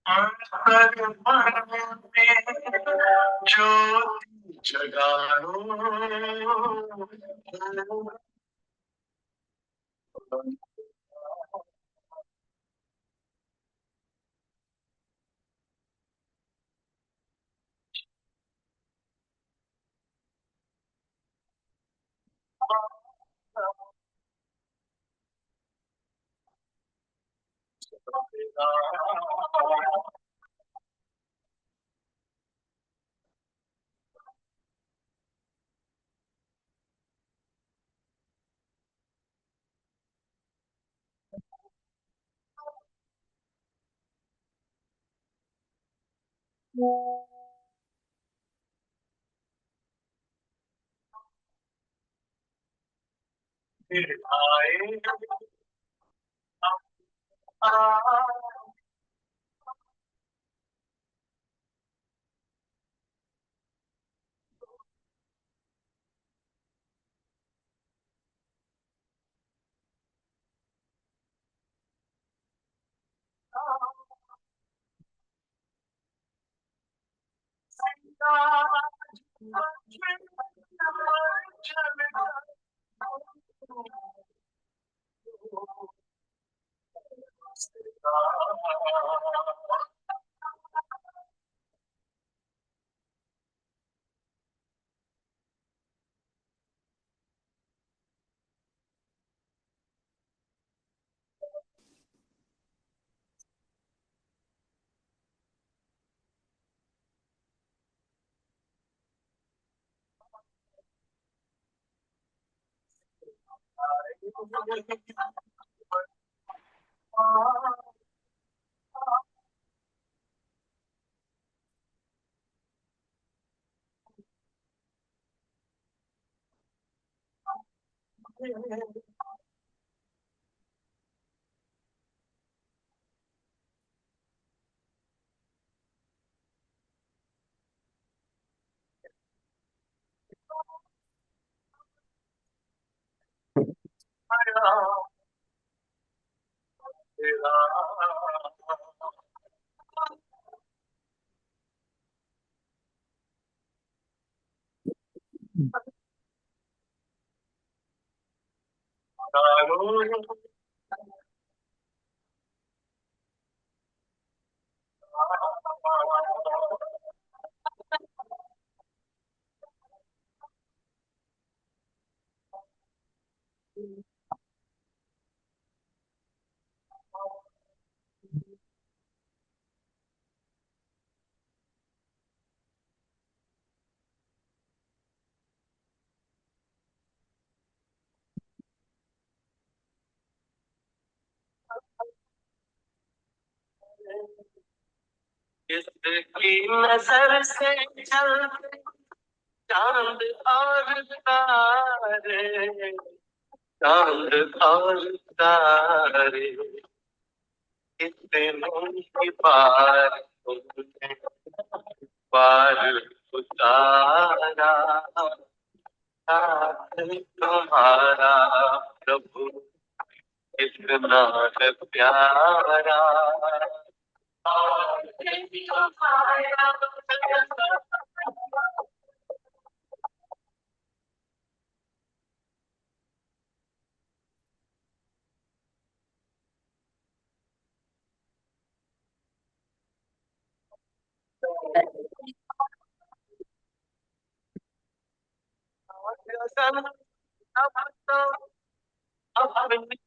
अंतर मन में ज्योति जगाओ। फिर आए इसकी नजर से चलते चांद और तारे, चांद और तारे कितनों की बार तुमने पार उतारा, साथ तुम्हारा प्रभु कितना है प्यारा। अब तो अपनी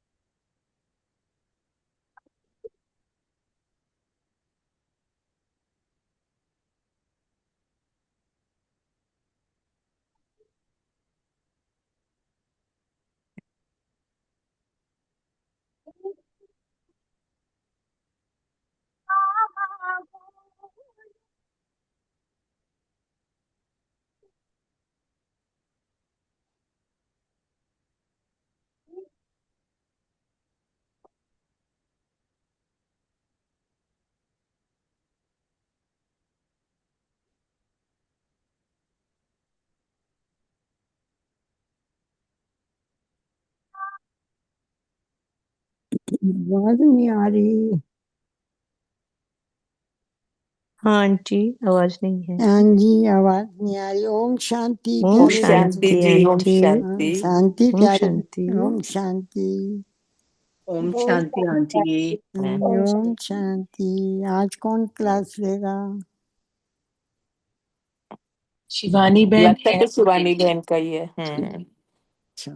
आवाज नहीं आ रही। हाँ आंटी, आवाज नहीं है। हाँ जी, आवाज नहीं आ रही। ओम शांति ओम प्यारे शांति बच्चों। जी, ओम ओम शांति। शांति। शांति ओम प्यारे शांति। ओम शांति। ओम शांति आंटी। ओम शांति। आज कौन क्लास लेगा? शिवानी बहन लगता है है शिवानी बहन का ही है। अच्छा।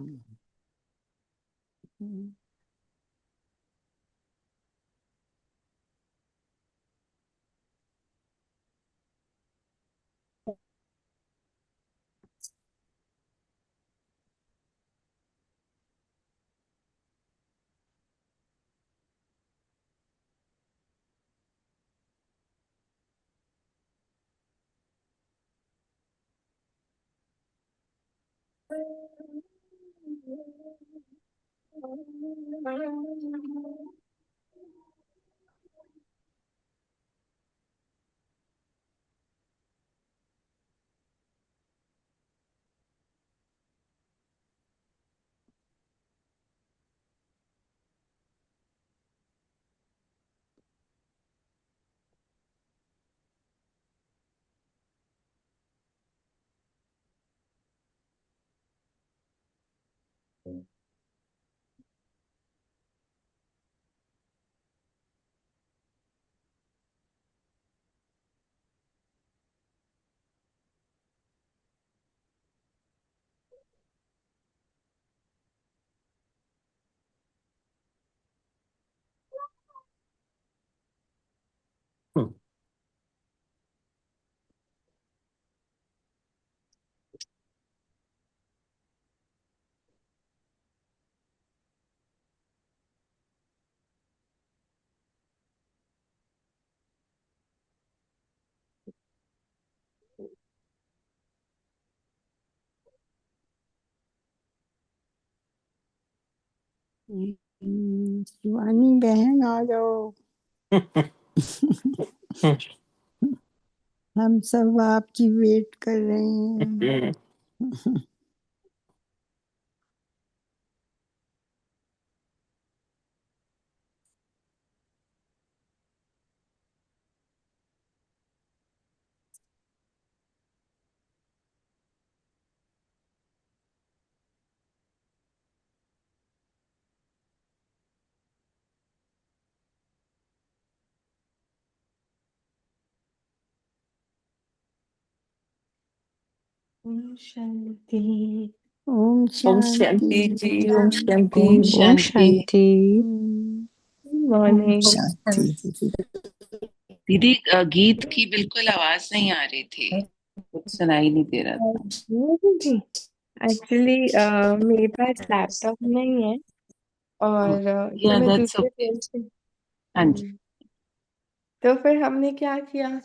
शिवानी बहन आ जाओ। हम सब आपकी वेट कर रहे हैं। ओम शांति। ओम ओम शांति। शांति जी, ओम शांति। ओम ओम शांति। शांति। ओम मॉर्निंग। शांति। दीदी गीत की बिल्कुल आवाज नहीं आ रही थी, कुछ सुनाई नहीं दे रहा था। एक्चुअली मेरे पास लैपटॉप नहीं है और या तो मैं दैट्स दूसरे ओके। फोन से। हाँ जी। तो फिर हमने क्या किया?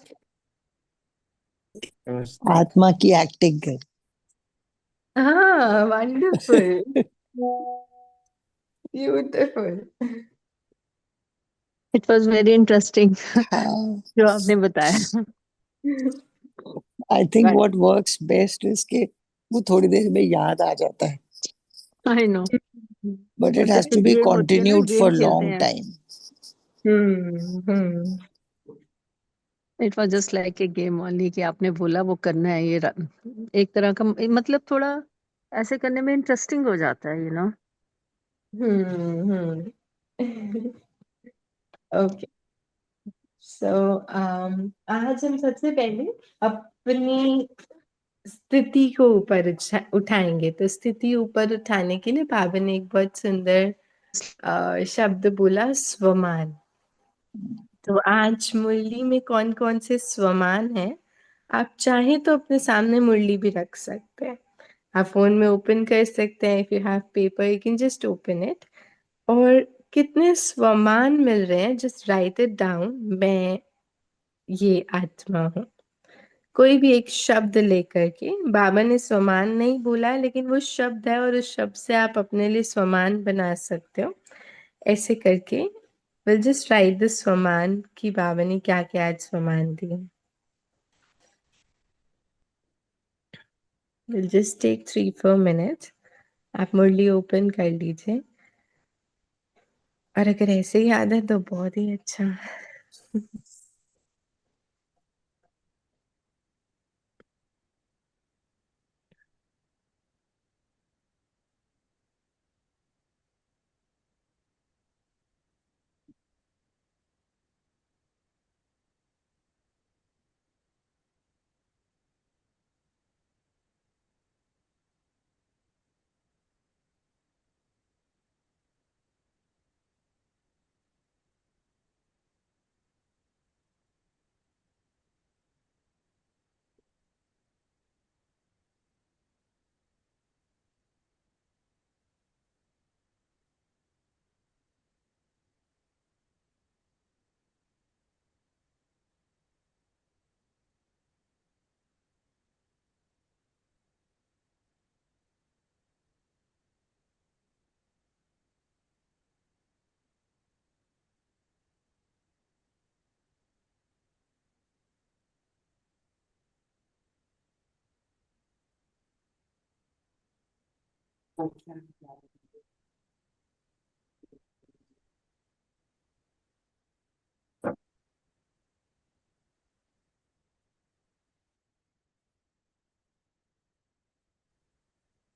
आत्मा की एक्टिंग कर। हाँ, wonderful, beautiful. It was very interesting हाँ, जो आपने बताया। I think what works best is कि वो थोड़ी देर में याद आ जाता है, आई नो। बट और इट हैज जैसे टू बी गेम होती है ना, कंटिन्यूड गेम फॉर खेलते लॉन्ग हैं। Time. Hmm. It was just like a game only कि आपने बोला वो करना है ये एक तरह का मतलब थोड़ा ऐसे करने में इंटरेस्टिंग हो जाता है, हम्म। ओके। सो आज हम सबसे पहले अपनी स्थिति को ऊपर उठाएंगे। तो स्थिति ऊपर उठाने के लिए बाबा ने एक बहुत सुंदर शब्द बोला, स्वमान। तो आज मुरली में कौन कौन से स्वमान हैं, आप चाहें तो अपने सामने मुरली भी रख सकते हैं। आप फोन में ओपन कर सकते हैं। If you have paper you can just open it. और कितने स्वमान मिल रहे हैं, जस्ट राइट इट डाउन। मैं ये आत्मा हूँ। कोई भी एक शब्द लेकर के, बाबा ने स्वमान नहीं बोला है लेकिन वो शब्द है और उस शब्द से आप अपने लिए स्वमान बना सकते हो। ऐसे करके विल जस्ट राइट द स्वमान कि बाबा ने क्या क्या आज स्वमान दिए। Will just take 3-4 minutes. आप मुरली ओपन कर लीजिए। और अगर ऐसे ही याद है तो बहुत ही अच्छा।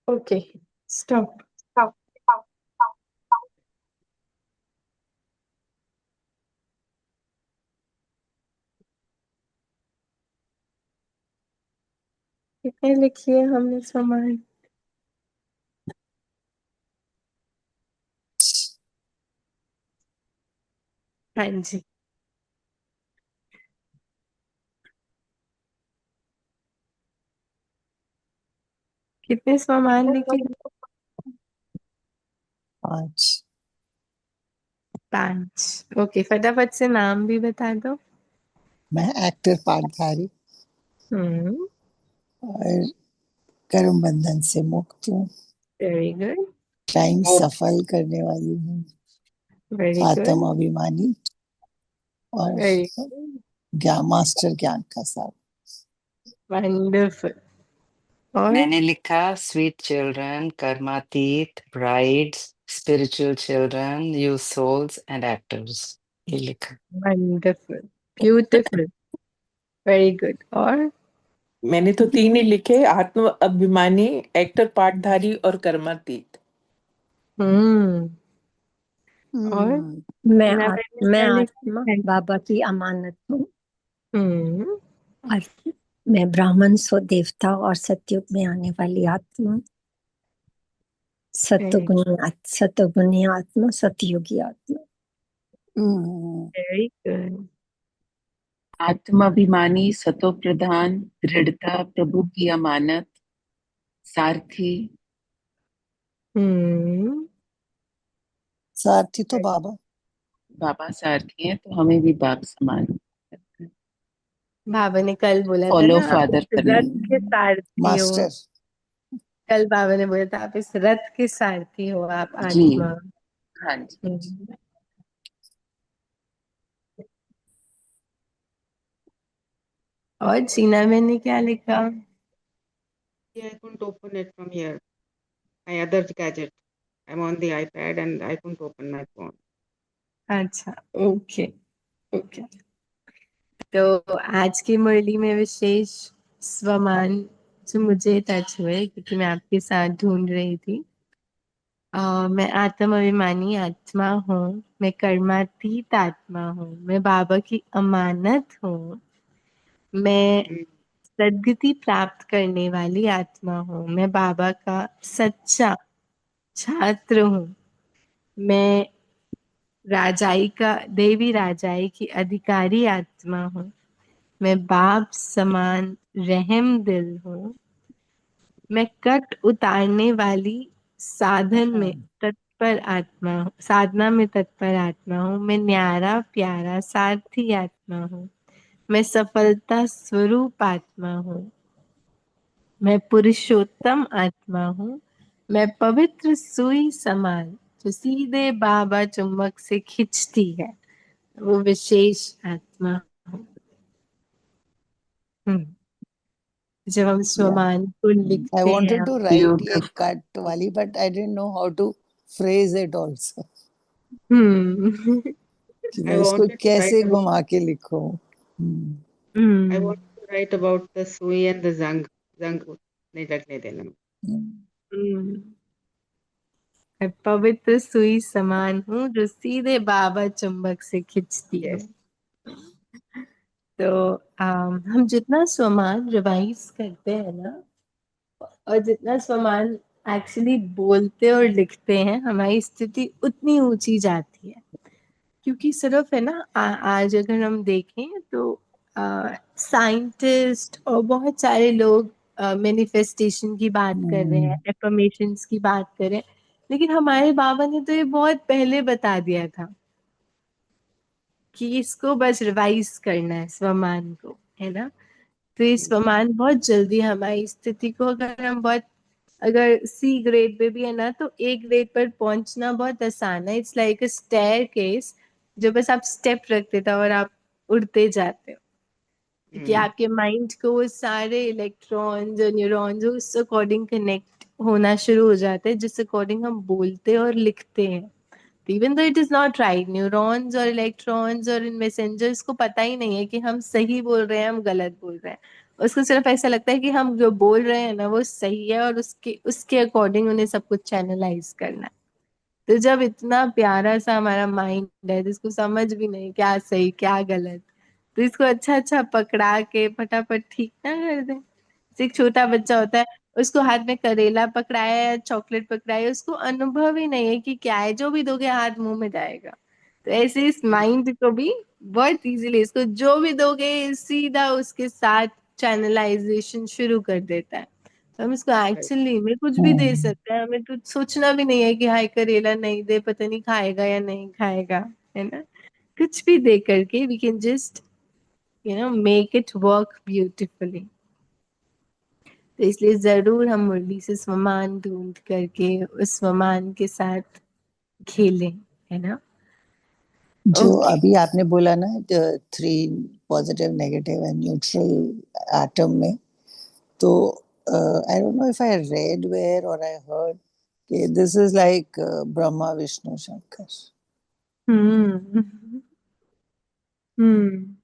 Okay, stop. कितने लिखिए हमने सामान? हाँ जी। कितने सामान लिखे? 5। 5। ओके, फटाफट से नाम भी बता दो। मैं एक्टर पार्टधारी हम्म। और कर्म बंधन से मुक्त हूँ। Very good. क्राइम सफल करने वाली हूँ। वेरी आत्म गुड। अभिमानी और वेरी गुड। मास्टर ज्ञान का साथ। वंडरफुल। और मैंने लिखा स्वीट चिल्ड्रन, कर्मातीत, brides, spiritual children, you souls and actors, ये लिखा। Wonderful, beautiful, very good. और मैंने तो 3 ही लिखे, आत्म अभिमानी, एक्टर पार्टधारी और कर्मातीत। हम्म। और मैं नवें मैं क्या आत्मा लिखा है? बाबा की अमानत हूँ हम्म। और मैं ब्राह्मण सो देवता और सतयुग में आने वाली आत्मा, सतोगुणी आत्मा, सतयुगी आत्मा। Very good. आत्माभिमानी, सतो प्रधान, दृढ़ता, प्रभु की अमानत, सारथी। हम्म। सारथी तो बाबा। बाबा सारथी हैं तो हमें भी बाप समान बाबा ने कल बोला था फॉलो ना, आप फादर इस करने। रथ के सारथी हो। मास्टर। कल बाबा ने बोला था आप इस रथ के सारथी हो, आप जी आत्मा। हाँ जी। हम्म। और जीना मैंने क्या लिखा? I couldn't open it from here. My other gadget. I'm on the iPad and I couldn't open my phone. अच्छा, ओके ओके। तो आज की मुरली में विशेष स्वमान जो मुझे टच हुए, क्योंकि मैं आपके साथ ढूंढ रही थी। मैं आत्म अभिमानी आत्मा हूँ, मैं कर्मातीत आत्मा हूँ, मैं बाबा की अमानत हूँ, मैं Mm. सद्गति प्राप्त करने वाली आत्मा हूँ, मैं बाबा का सच्चा छात्र हूँ, मैं राजाई का देवी राजाई की अधिकारी आत्मा हूँ, मैं बाप समान रहम दिल हूँ, मैं कट उतारने वाली साधन में तत्पर आत्मा हूँ, साधना में तत्पर आत्मा हूँ, मैं न्यारा प्यारा सारथी आत्मा हूँ, मैं सफलता स्वरूप आत्मा हूँ, मैं पुरुषोत्तम आत्मा हूँ, मैं पवित्र सुई समान जो सीधे बाबा चुम्बक से खिंचती है, वो विशेष आत्मा हूँ। जब हम स्वमान को I लिखते wanted हैं, to write ये ब्यूटीफुल। cut वाली, but I didn't know how to phrase it also. हम्म कि I मैं इसको wanted to कैसे write about घुमा के लिखूं। हम्म, I hmm wanted to write about the Sui and the Zang. Zang नहीं लगने देना। हम्म, हम्म। मैं पवित्र सुई समान हूँ जो सीधे बाबा चुंबक से खिंचती हूँ। Yes. तो हम जितना स्वमान रिवाइज करते हैं ना, और जितना स्वमान एक्चुअली बोलते और लिखते हैं, हमारी स्थिति उतनी ऊंची जाती है। क्योंकि सिर्फ है ना, आज अगर हम देखें तो साइंटिस्ट और बहुत सारे लोग मैनिफेस्टेशन की बात कर रहे हैं, एफर्मेशंस की बात कर रहे हैं, लेकिन हमारे बाबा ने तो ये बहुत पहले बता दिया था कि इसको बस रिवाइज करना है, स्वमान को, है ना। तो ये स्वमान बहुत जल्दी हमारी स्थिति को, अगर हम बहुत, अगर सी ग्रेड पे भी है ना, तो ए ग्रेड पर पहुंचना बहुत आसान है। It's like a staircase, जो बस आप स्टेप रखते थे और आप उड़ते जाते हो, कि आपके माइंड को वो सारे इलेक्ट्रॉन्स और न्यूरॉन्स उस अकॉर्डिंग कनेक्ट होना शुरू हो जाते हैं, जिस अकॉर्डिंग हम बोलते और लिखते हैं। Even though it is not right, neurons और इलेक्ट्रॉन्स और इन मैसेंजर्स को पता ही नहीं है कि हम सही बोल रहे हैं, हम गलत बोल रहे हैं। उसको सिर्फ ऐसा लगता है कि हम जो बोल रहे हैं ना वो सही है, और उसके उसके अकॉर्डिंग उन्हें सब कुछ चैनलाइज करना है। तो जब इतना प्यारा सा हमारा माइंड है जिसको समझ भी नहीं क्या सही क्या गलत, तो इसको अच्छा अच्छा पकड़ा के फटाफट ठीक ना कर दे। जैसे एक छोटा बच्चा होता है, उसको हाथ में करेला पकड़ाया या चॉकलेट पकड़ाया, उसको अनुभव ही नहीं है कि क्या है, जो भी दोगे हाथ मुंह में जाएगा। तो ऐसे इस माइंड को भी बहुत इजीली, इसको जो भी दोगे सीधा उसके साथ चैनलाइजेशन शुरू कर देता है। तो हम इसको एक्चुअली में कुछ भी दे हम्म, सकते हैं, हमें तो सोचना भी नहीं है कि हाय करेला नहीं दे, पता नहीं खाएगा या नहीं खाएगा, है ना। कुछ भी दे करके we can just make it work beautifully. तो इसलिए जरूर हम मुरली से स्वमान ढूंढ करके उस स्वमान के साथ खेलें, है ना। जो ओके। अभी आपने बोला ना, 3 positive negative and neutral atom में, तो I don't know if I red ware और आई हर्ड कि this is like Brahma Vishnu Shankar. Hmm hmm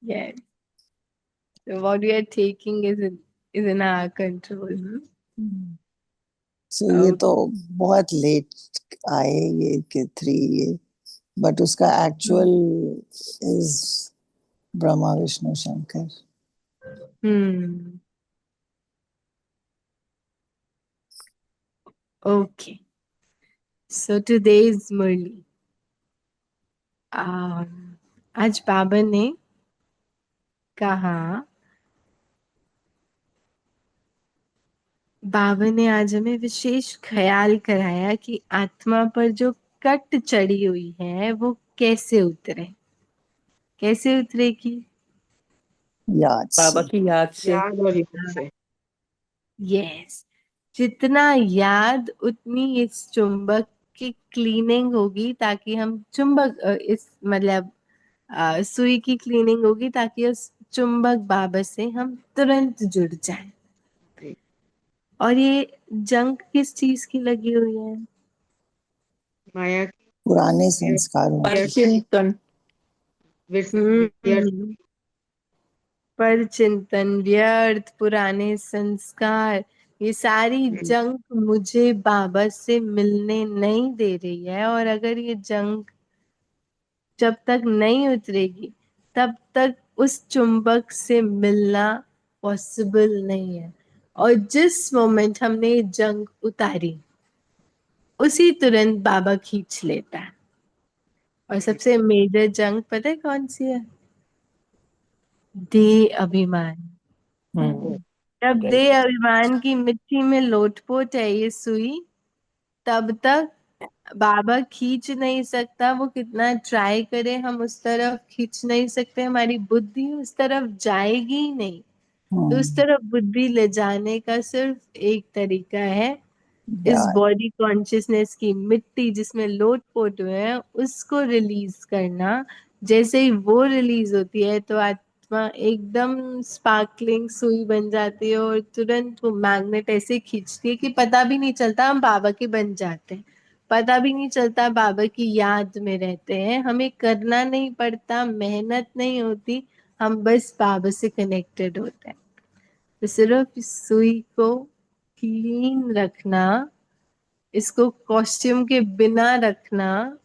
yes, so what we are taking is in our control, hmm? सो ये तो Okay. बहुत late आए ये कि 3 ये, बट उसका actual is Brahma Vishnu Shankar. Hmm. Okay. So today's Murli. आज बाबा ने कहा, बाबा ने आज हमें विशेष ख्याल कराया कि आत्मा पर जो कट चढ़ी हुई है वो कैसे उतरे, कैसे उतरेगी। याद बाबा से। की याद से। याद और याद से। यस, जितना याद उतनी इस चुंबक की क्लीनिंग होगी, ताकि हम चुंबक इस मतलब सुई की क्लीनिंग होगी, ताकि उस चुंबक बाबा से हम तुरंत जुड़ जाएं। जी। और ये जंग किस चीज की लगी हुई है। माया की पुराने व्यर्थ संस्कारों पर की। चिंतन। व्यर्थ हम्म पर चिंतन, व्यर्थ, पुराने संस्कार, ये सारी जंग मुझे बाबा से मिलने नहीं दे रही है। और अगर ये जंग जब तक नहीं उतरेगी, तब तक उस चुंबक से मिलना पॉसिबल नहीं है। और जिस मोमेंट हमने ये जंग उतारी, उसी तुरंत बाबा खींच लेता है। और सबसे मेजर जंग पता है कौन सी है। देह अभिमान। हम्म। जब राइट। देह अभिमान की मिट्टी में लोटपोट है ये सुई, तब तक बाबा खींच नहीं सकता। वो कितना ट्राई करे, हम उस तरफ खींच नहीं सकते, हमारी बुद्धि उस तरफ जाएगी ही नहीं। तो उस हम्म, तरफ बुद्धि ले जाने का सिर्फ एक तरीका है, इस याद। बॉडी कॉन्शियसनेस की मिट्टी जिसमें लोट पोट हुए हैं उसको रिलीज करना। जैसे ही वो रिलीज होती है तो आत्मा एकदम स्पार्कलिंग सुई बन जाती है, और तुरंत वो मैग्नेट ऐसे खींचती है कि पता भी नहीं चलता, हम बाबा के बन जाते हैं। पता भी नहीं चलता, बाबा की याद में रहते हैं, हमें करना नहीं पड़ता, मेहनत नहीं होती, हम बस बाबा से कनेक्टेड होते हैं। तो सिर्फ इस सुई को क्लीन रखना, इसको कॉस्ट्यूम के बिना रखना,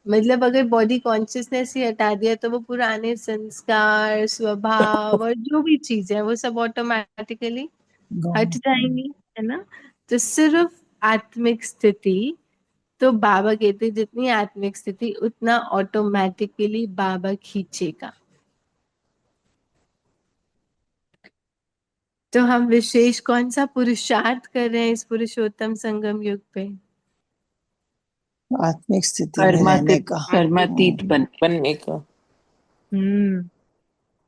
मतलब अगर बॉडी कॉन्शियसनेस ही हटा दिया तो वो पुराने संस्कार, स्वभाव और जो भी चीजें हैं वो सब ऑटोमेटिकली हट Gone. जाएंगी, है ना। तो सिर्फ आत्मिक स्थिति, तो बाबा कहते हैं जितनी आत्मिक स्थिति उतना ऑटोमेटिकली बाबा खींचेगा। तो हम विशेष कौन सा पुरुषार्थ कर रहे हैं इस पुरुषोत्तम संगम युग पे? आत्मिक स्थिति में रहने का। कर्मातीत बनने का। हम्म,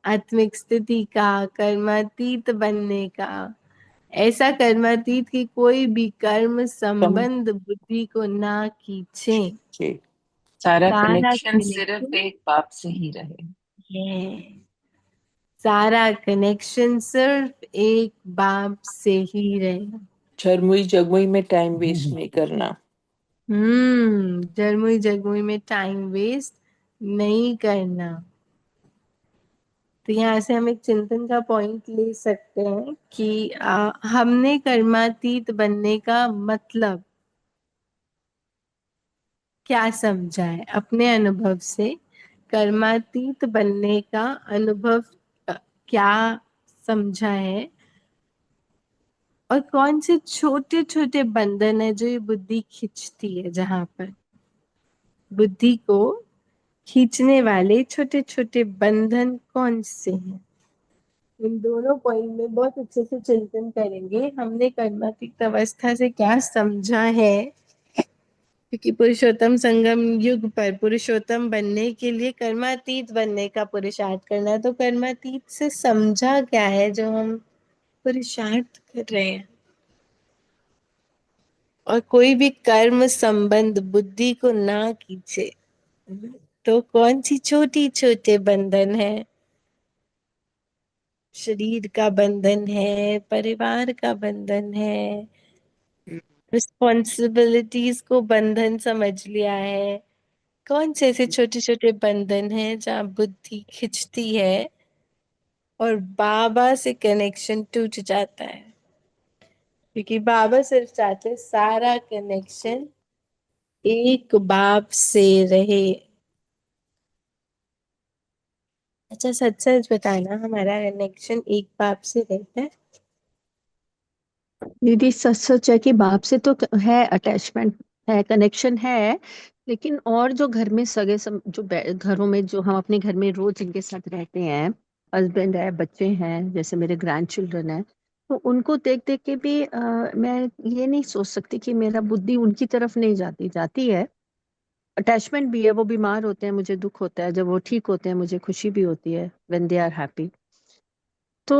आत्मिक स्थिति का, कर्मातीत बनने का, ऐसा कर्मातीत कि कोई भी कर्म कम संबंध बुद्धि को ना खींचे, के सारा सारा कनेक्शन सिर्फ कनेक्शन एक बाप से ही रहे। है, सारा कनेक्शन सिर्फ एक बाप से ही रहे। झरमुई जगमुई में टाइम वेस्ट नहीं करना। जरमुई जगमुई में टाइम वेस्ट नहीं करना। तो यहाँ से हम एक चिंतन का पॉइंट ले सकते हैं कि हमने कर्मातीत बनने का मतलब क्या समझा है अपने अनुभव से, कर्मातीत बनने का अनुभव अ, क्या समझा है, और कौन से छोटे छोटे बंधन है जो ये बुद्धि खींचती है, जहां पर बुद्धि को खींचने वाले छोटे छोटे बंधन कौन से हैं। इन दोनों पॉइंट में बहुत अच्छे से चिंतन करेंगे, हमने कर्मातीत अवस्था से क्या समझा है, क्योंकि पुरुषोत्तम संगम युग पर पुरुषोत्तम बनने के लिए कर्मातीत बनने का पुरुषार्थ करना है। तो कर्मातीत से समझा क्या है जो हम पुरुषार्थ कर रहे हैं। और कोई भी कर्म संबंध बुद्धि को ना खींचे, तो कौन सी छोटी छोटे बंधन है, शरीर का बंधन है, परिवार का बंधन है, रिस्पॉन्सिबिलिटीज को बंधन समझ लिया है, कौन से ऐसे छोटे छोटे बंधन हैं जहाँ बुद्धि खिंचती है और बाबा से कनेक्शन टूट जाता है, क्योंकि बाबा सिर्फ चाहते हैं सारा कनेक्शन एक बाप से रहे। अच्छा, सच सच बताना, हमारा कनेक्शन एक बाप से रहता है? दीदी सच सच है कि बाप से तो है, अटैचमेंट है, कनेक्शन है। लेकिन और जो घर में घरों में जो हम अपने घर में रोज जिनके साथ रहते हैं, हस्बैंड है, बच्चे हैं, जैसे मेरे ग्रैंड चिल्ड्रन है, तो उनको देख देख के भी मैं ये नहीं सोच सकती कि मेरा बुद्धि उनकी तरफ नहीं जाती, जाती है। अटैचमेंट भी है, वो बीमार होते हैं मुझे दुख होता है, जब वो ठीक होते हैं मुझे खुशी भी होती है, व्हेन दे आर हैप्पी। तो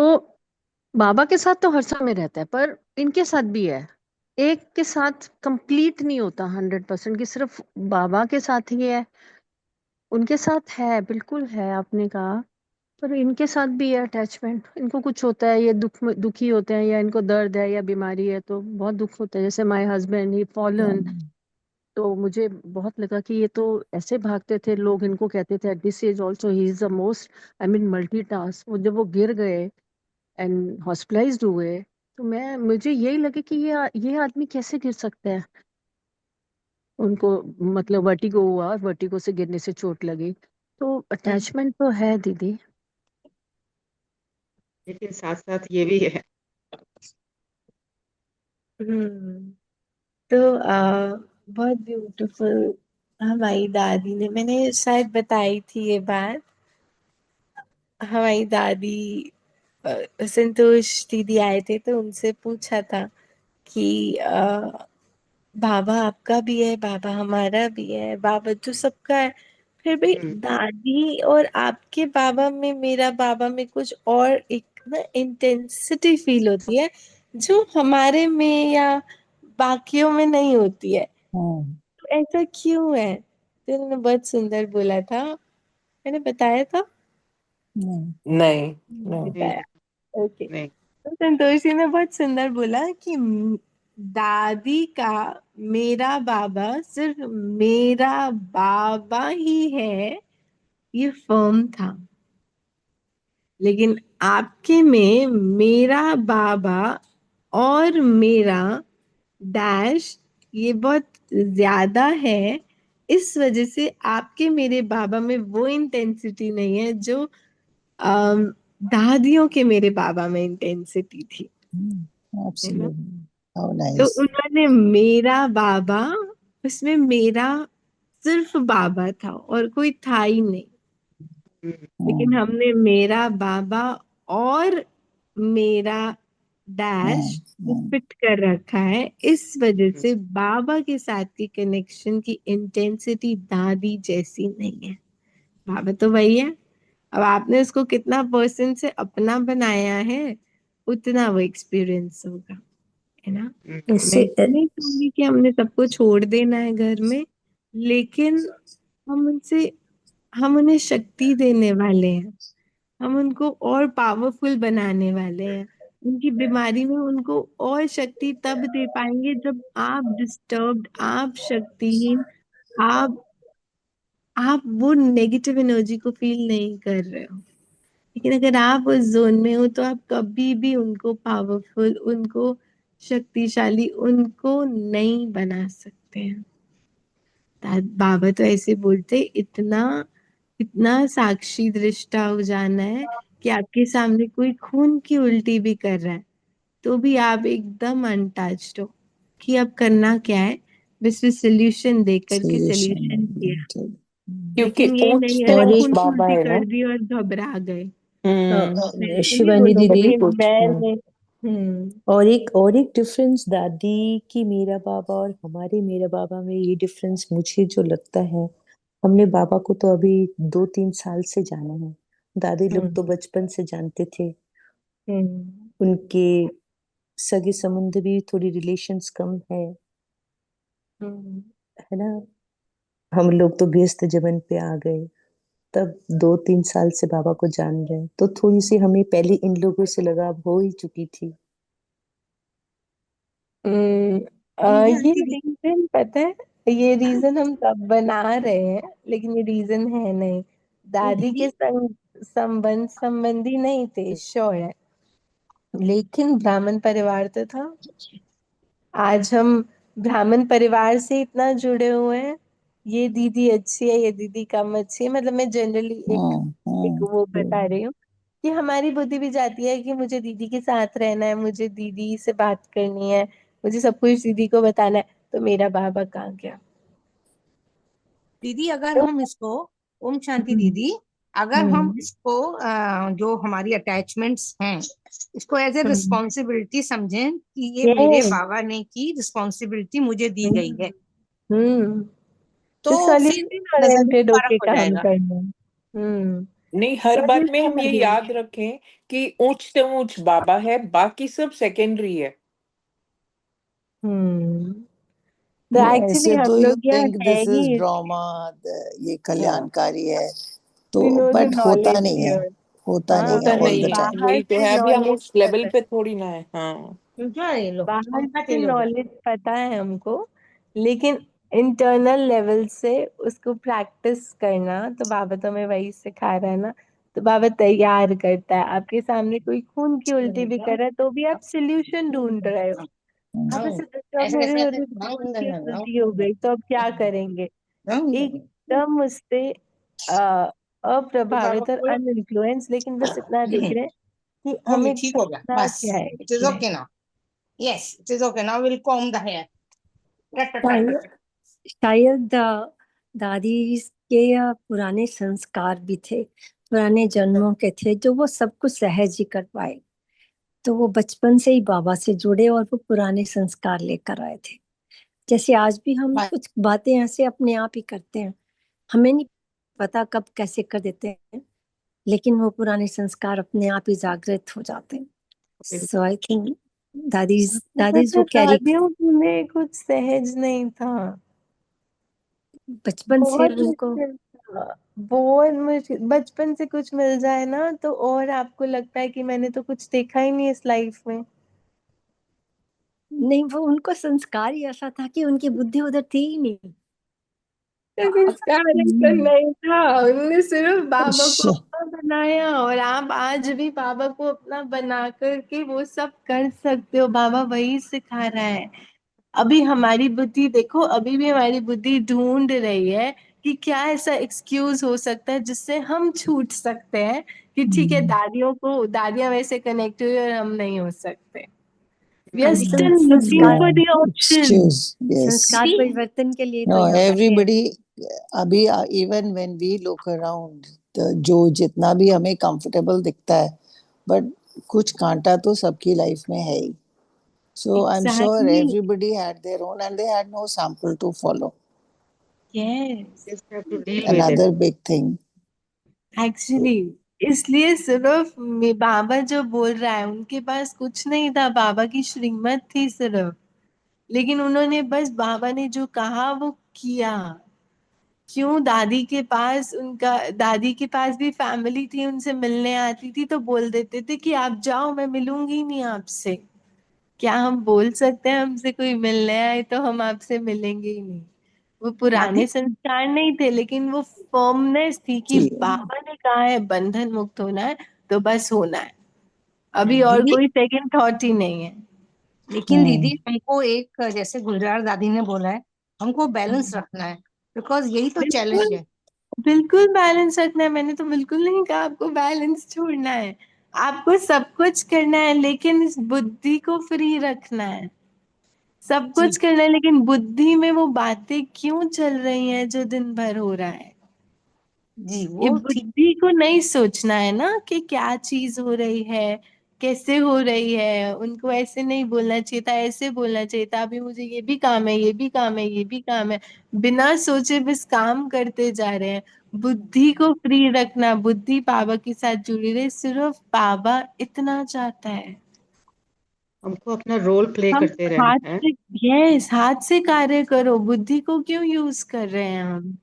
बाबा के साथ तो हर समय रहता है, पर इनके साथ भी है। एक के साथ कंप्लीट नहीं होता 100% कि सिर्फ बाबा के साथ ही है, उनके साथ है, बिल्कुल है, आपने कहा। पर इनके साथ भी है अटैचमेंट, इनको कुछ होता है, ये दुखी होते हैं, या इनको दर्द है या बीमारी है तो बहुत दुख होता है। जैसे माय हस्बैंड ही फॉलन, तो मुझे बहुत लगा कि ये तो ऐसे भागते थे, लोग इनको कहते थे at this age also he is the most, I mean multitask. जब वो गिर गए एंड हॉस्पिटलाइज्ड हुए, तो मुझे यही लगे कि ये आदमी कैसे गिर सकता है। उनको मतलब वर्टिगो हुआ, वर्टिगो से गिरने से चोट लगी। तो अटैचमेंट तो है दीदी। लेकिन साथ साथ ये भी है। हम्म तो बहुत ब्यूटीफुल। हमारी दादी ने, मैंने शायद बताई थी ये बात, हमारी दादी संतोष दीदी आए थे तो उनसे पूछा था कि बाबा आपका भी है, बाबा हमारा भी है, बाबा तो सबका है, फिर भी दादी और आपके बाबा में, मेरा बाबा में कुछ और एक ना इंटेंसिटी फील होती है जो हमारे में या बाकियों में नहीं होती है। तो ऐसा क्यों है? तो उन्होंने बहुत सुंदर बोला था, मैंने बताया था? नहीं, नहीं नहीं। नहीं बताया। ओके। नहीं। तो संतोषी ने बहुत सुंदर बोला कि दादी का मेरा बाबा सिर्फ मेरा बाबा ही है, ये फर्म था। लेकिन आपके में मेरा बाबा और मेरा डैश ये बहुत ज्यादा है। इस वजह से आपके मेरे बाबा में वो इंटेंसिटी नहीं है जो दादियों के मेरे बाबा में इंटेंसिटी थी, है ना। Absolutely. How तो nice. उन्होंने मेरा बाबा, उसमें मेरा सिर्फ बाबा था और कोई था ही नहीं। लेकिन Hmm. हमने मेरा बाबा और मेरा डैश Hmm. फिट कर रखा है। इस वजह से बाबा के साथ की कनेक्शन की इंटेंसिटी दादी जैसी नहीं है। बाबा तो वही है, अब आपने उसको कितना परसेंट से अपना बनाया है उतना वो एक्सपीरियंस होगा, है ना। मैं ऐसे ये नहीं कहूंगी कि हमने सबको छोड़ देना है घर में, लेकिन हम उन्हें शक्ति देने वाले हैं। हम उनको और पावरफुल बनाने वाले हैं। उनकी बीमारी में उनको और शक्ति तब दे पाएंगे जब आप डिस्टर्ब्ड, आप शक्तिहीन, आप आप वो नेगेटिव एनर्जी को फील नहीं कर रहे हो। लेकिन अगर आप उस जोन में हो तो आप कभी भी उनको पावरफुल, उनको शक्तिशाली, उनको नहीं बना सकते हैं। बाबा तो ऐसे बोलते, इतना इतना साक्षी दृष्टा हो जाना है कि आपके सामने कोई खून की उल्टी भी कर रहा है तो भी आप एकदम अनटच्ड हो कि अब करना क्या है, बस सोल्यूशन दे करके सोल्यूशन किया। Solution. क्योंकि लेकिन ये ऊंच नहीं से अरे और ऊंच एक खून की बाबा उल्टी है ना। कर दी और घबरा गए, हाँ, वैसे नहीं शिवानी दीदी, बोलोगे कुछ मैंने। हम्म। और एक डिफरेंस दादी की मेरा बाबा और हमारे मेरा बाबा में, ये डिफरेंस मुझे जो लगता है, हमने बाबा को तो अभी 2-3 साल से जाना है। दादी लोग तो हम्म। बचपन से जानते थे। हम्म। उनके सगे संबंध भी थोड़ी रिलेशंस कम है हम्म। है ना। हम लोग तो गृहस्थ जीवन पे आ गए, तब 2-3 साल से बाबा को जान रहे हैं, तो थोड़ी सी हमें पहले इन लोगों से लगाव हो ही चुकी थी। हम्म, ये रीजन पता है, ये रीजन हम तब बना रहे हैं लेकिन ये रीजन है नहीं। दादी के संग संबंधी नहीं थे, श्योर है, लेकिन ब्राह्मण परिवार तो था। आज हम ब्राह्मण परिवार से इतना जुड़े हुए हैं। ये दीदी अच्छी है, ये दीदी कम अच्छी है, मतलब मैं जनरली एक वो बता रही हूँ कि हमारी बुद्धि भी जाती है कि मुझे दीदी के साथ रहना है, मुझे दीदी से बात करनी है, मुझे सब कुछ दीदी को बताना है। तो मेरा बाबा कहाँ गया? दीदी अगर तो हम इसको, ओम शांति हम्म। दीदी, अगर हम हम्म। इसको जो हमारी अटैचमेंट्स हैं, इसको एज ए हम्म। रिस्पॉन्सिबिलिटी समझें कि ये मेरे यस। बाबा ने की रिस्पॉन्सिबिलिटी मुझे दी गई है, हम्म। तो तो फिर सॉल्यूशन नजरिया ओरिएंटेड फर्क होके हो काम जाएगा। करना। हम्म। नहीं, हर बात में हम सॉल्यूशन ये ओरिएंटेड। याद रखें कि ऊंच से ऊंच बाबा है, बाकी सब सेकेंडरी है। हम्म। तो नहीं, एक्चुअली ऐसे हम तो यू लोग यहाँ थिंक है दिस इज ही, ड्रामा, ये हाँ, कल्याणकारी है, तो we know the बट होता knowledge नहीं है, here। होता हाँ, नहीं है होता हमें ऑल नहीं द है, टाइम। बाहर वही तो से है। अभी हम नॉलेज उस लेवल पता है, पे थोड़ी ना है। हाँ, क्या है ये लो, बाहर पंखा से चेंज हो गया। नॉलेज पता है हमको, लेकिन इंटरनल लेवल से उसको प्रैक्टिस करना तो बाबा तो हमें वही सिखा रहा है ना। तो बाबा तैयार करता है, आपके सामने कोई खून की उल्टी भी कर रहा है तो भी आप सोल्यूशन ढूंढ रहे हो। आप हाँ, ऐसे डिस्टर्ब ऐसे हो कैसे रहे हो, कैसे अरे गाँव खून अंदर की है, गाँव उल्टी हो गई तो अब क्या करेंगे? गाँव एकदम उससे तो बाबा अप्रभावित और को अनइन्फ्लुएंस, लेकिन बस इतना देख रहे हैं कि हो गई, हमें ठीक हो गया करना बस, क्या है इट इज इसमें। Okay now, yes it is okay now, will comb the hair, रट रट रट शायद रट। शायद दादी के पुराने संस्कार भी थे, पुराने जन्मों के थे, जो वो सब कुछ सहज ही कर पाए। तो वो बचपन से ही बाबा से जुड़े और वो पुराने संस्कार लेकर आए थे। जैसे आज भी हम कुछ बातें ऐसे अपने आप ही करते हैं, हमें नहीं पता कब कैसे कर देते हैं, लेकिन वो पुराने संस्कार अपने आप ही जागृत हो जाते हैं। सो आई थिंक दादीज तो वो कैरी दादियों में कुछ सहज नहीं था, बचपन से बहुत उनको। मुश्किल था, बहुत मुश्किल। बचपन से कुछ मिल जाए ना तो और आपको लगता है कि मैंने तो कुछ देखा ही नहीं इस लाइफ में। नहीं, वो उनको संस्कार ही ऐसा था कि उनकी बुद्धि उधर थी ही नहीं। संस्कार ऐसा हम्म, नहीं था, उन्होंने सिर्फ बाबा को श- अपना बनाया। और आप आज भी बाबा को अपना बना करके वो सब कर सकते हो, बाबा वही सिखा रहा है। अभी हमारी बुद्धि देखो, अभी भी हमारी बुद्धि ढूंढ रही है कि क्या ऐसा एक्सक्यूज हो सकता है जिससे हम छूट सकते हैं कि ठीक है, दादियां वैसे कनेक्ट हुई और हम नहीं हो सकते। वी हाँ आर जी। स्टिल लुकिंग संस्कार for the option. excuse, yes. संस्कार परिवर्तन के लिए तो No, यहाँ बैठे हैं। everybody, अभी even when we look around, जो जितना भी हमें comfortable दिखता है, but कुछ कांटा तो सबकी लाइफ में है ही. So I'm sure exactly, everybody had their own and they had no sample to follow. Yes, Just have to deal with it. Another big thing. Actually इसलिए सिर्फ बाबा जो बोल रहा है, उनके पास कुछ नहीं था, बाबा की श्रीमत थी सिर्फ। लेकिन उन्होंने बस, बाबा ने जो कहा वो किया। क्यों, दादी के पास भी फैमिली थी, उनसे मिलने आती थी तो बोल देते थे कि आप जाओ, मैं मिलूंगी नहीं आपसे। क्या हम बोल सकते हैं हमसे कोई मिलने आए तो हम आपसे मिलेंगे ही नहीं? वो दादी पुराने संस्कार नहीं थे, लेकिन वो फर्मनेस थी कि कि बाबा ने कहा है बंधन मुक्त होना है तो बस होना है। अभी और दीदी, कोई सेकंड थॉट ही नहीं है। लेकिन दीदी हमको एक, जैसे गुलजार दादी ने बोला है, हमको बैलेंस रखना है, बिकॉज यही तो चैलेंज बिल्कुल, है। बिल्कुल बैलेंस रखना है। मैंने तो बिल्कुल नहीं कहा आपको बैलेंस छोड़ना है। आपको सब कुछ करना है, लेकिन इस बुद्धि को फ्री रखना है। सब जी कुछ करना है, लेकिन बुद्धि में वो बातें क्यों चल रही हैं जो दिन भर हो रहा है? जी, ये वो ठीक। बुद्धि को नहीं सोचना है ना कि क्या चीज हो रही है, कैसे हो रही है। उनको ऐसे नहीं बोलना चाहिए था, ऐसे बोलना चाहिए था, अभी मुझे ये भी काम है, ये भी काम है, ये भी काम है। बिना सोचे बस काम करते जा रहे हैं। बुद्धि को फ्री रखना, बुद्धि बाबा के साथ जुड़ी रहे, सिर्फ बाबा इतना चाहता है। हमको अपना रोल प्ले हम करते हाथ रहना है। से, यस, हाथ से कार्य करो। बुद्धि को क्यों यूज कर रहे हैं हम?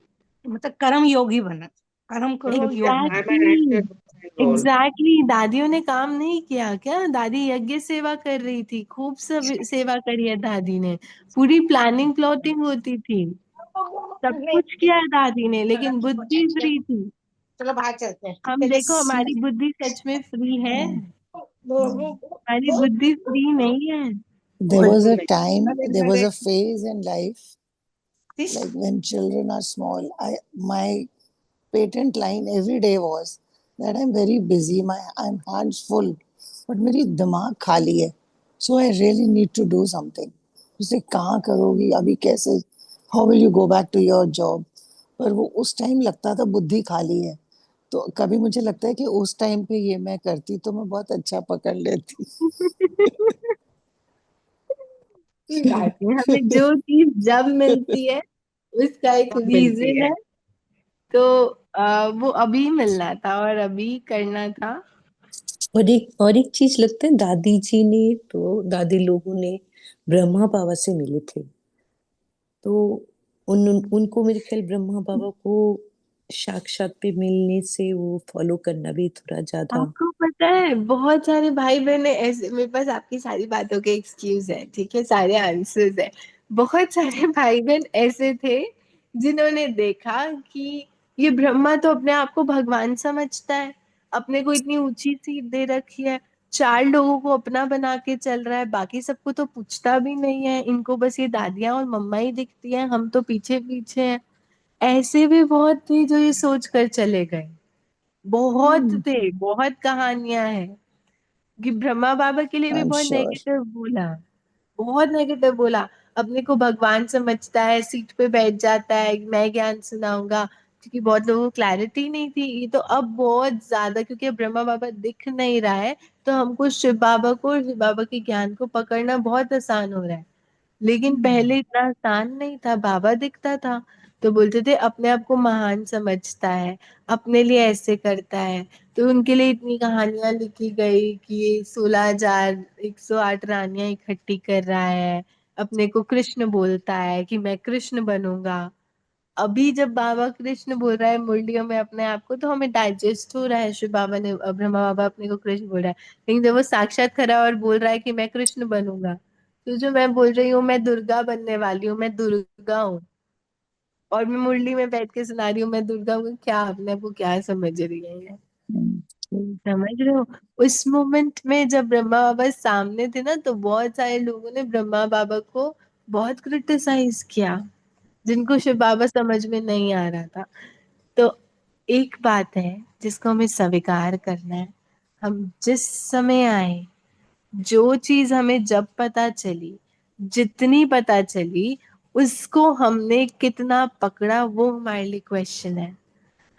मतलब कर्म योगी बना, कर्म करो, योग में। I am an exactly, actor role. Exactly. दादियों ने काम नहीं किया क्या? दादी यज्ञ सेवा कर रही थी, खूब सब सेवा करी है दादी ने। पूरी प्लानिंग प्लॉटिंग होती थी, सब नहीं, कुछ किया है दादी ने, चलो लेकिन ठीक हो बुद्धि जाएगी। फ्री थी। चलो बाहर चलते हैं, ठीक हम है जी। देखो, हमारी बुद्धि सच में फ्री है? हमारी uh, बुद्धि फ्री नहीं है। there was बिल्कुल a नहीं। time, अरे there was अरे, a phase in life, this like when children are small, my patent line every day was that I'm very busy, I'm hands full, but मेरी दिमाग खाली है, so I really need to do something. उसे कहाँ करोगी अभी, कैसे, how will you go back to your job? पर वो उस टाइम लगता था बुद्धि खाली है, तो कभी मुझे लगता है कि उस टाइम पे ये मैं करती तो मैं बहुत अच्छा पकड़ लेती. कोई बात नहीं, हमें जो चीज जब मिलती है उसका एक सब मिलती रीजन है। है। तो वो अभी मिलना था और अभी करना था। और एक चीज लगता है, दादी जी ने तो दादी लोगों ने ब्रह्मा बाबा से मिले थे, तो उनको मेरे ख्याल ब्रह्मा बाबा को साक्षात पे मिलने से वो फॉलो करना भी थोड़ा ज्यादा। आपको पता है, बहुत सारे भाई बहन ऐसे, मेरे पास आपकी सारी बातों के एक्सक्यूज है, ठीक है, सारे आंसर्स है। बहुत सारे भाई बहन ऐसे थे जिन्होंने देखा कि ये ब्रह्मा तो अपने आप को भगवान समझता है, अपने को इतनी ऊंची सीट दे रखी है, चार लोगों को अपना बना के चल रहा है, बाकी सबको तो पूछता भी नहीं है, इनको बस ये दादियां और मम्मा ही दिखती है, हम तो पीछे पीछे हैं। ऐसे भी बहुत थे जो ये सोच कर चले गए। बहुत थे, बहुत कहानियां हैं कि ब्रह्मा बाबा के लिए भी I'm बहुत sure. नेगेटिव बोला, बहुत नेगेटिव बोला। अपने को भगवान समझता है, सीट पे बैठ जाता है, मैं ज्ञान सुनाऊंगा, क्योंकि बहुत लोगों को क्लैरिटी नहीं थी। ये तो अब बहुत ज्यादा, क्योंकि अब ब्रह्मा बाबा दिख नहीं रहा है, तो हमको शिव बाबा को और शिव बाबा के ज्ञान को पकड़ना बहुत आसान हो रहा है। लेकिन पहले इतना आसान नहीं था, बाबा दिखता था तो बोलते थे अपने आप को महान समझता है, अपने लिए ऐसे करता है। तो उनके लिए इतनी कहानियां लिखी गई कि ये 16,108 रानियां इकट्ठी कर रहा है, अपने को कृष्ण बोलता है कि मैं कृष्ण बनूंगा। अभी जब बाबा कृष्ण बोल रहा है मुरलियों में अपने आप को, तो हमें डाइजेस्ट हो रहा है शिव बाबा ने, ब्रह्मा बाबा अपने को कृष्ण बोल रहा है। लेकिन जब वो साक्षात खड़ा और बोल रहा है कि मैं कृष्ण बनूंगा, तो जो मैं बोल रही हूँ मैं दुर्गा बनने वाली हूँ, मैं दुर्गा हूँ, और मैं मुरली में बैठ के सुना रही हूँ मैं दुर्गा हूँ, क्या अपने को क्या समझ रही है? समझ रहे हो? उस मोमेंट में जब ब्रह्मा बाबा सामने थे ना, तो बहुत सारे लोगों ने ब्रह्मा बाबा को बहुत क्रिटिसाइज किया, जिनको शिव बाबा समझ में नहीं आ रहा था। तो एक बात है जिसको हमें स्वीकार करना है, हम जिस समय आए, जो चीज हमें जब पता चली, जितनी पता चली, उसको हमने कितना पकड़ा वो हमारे लिए क्वेश्चन है।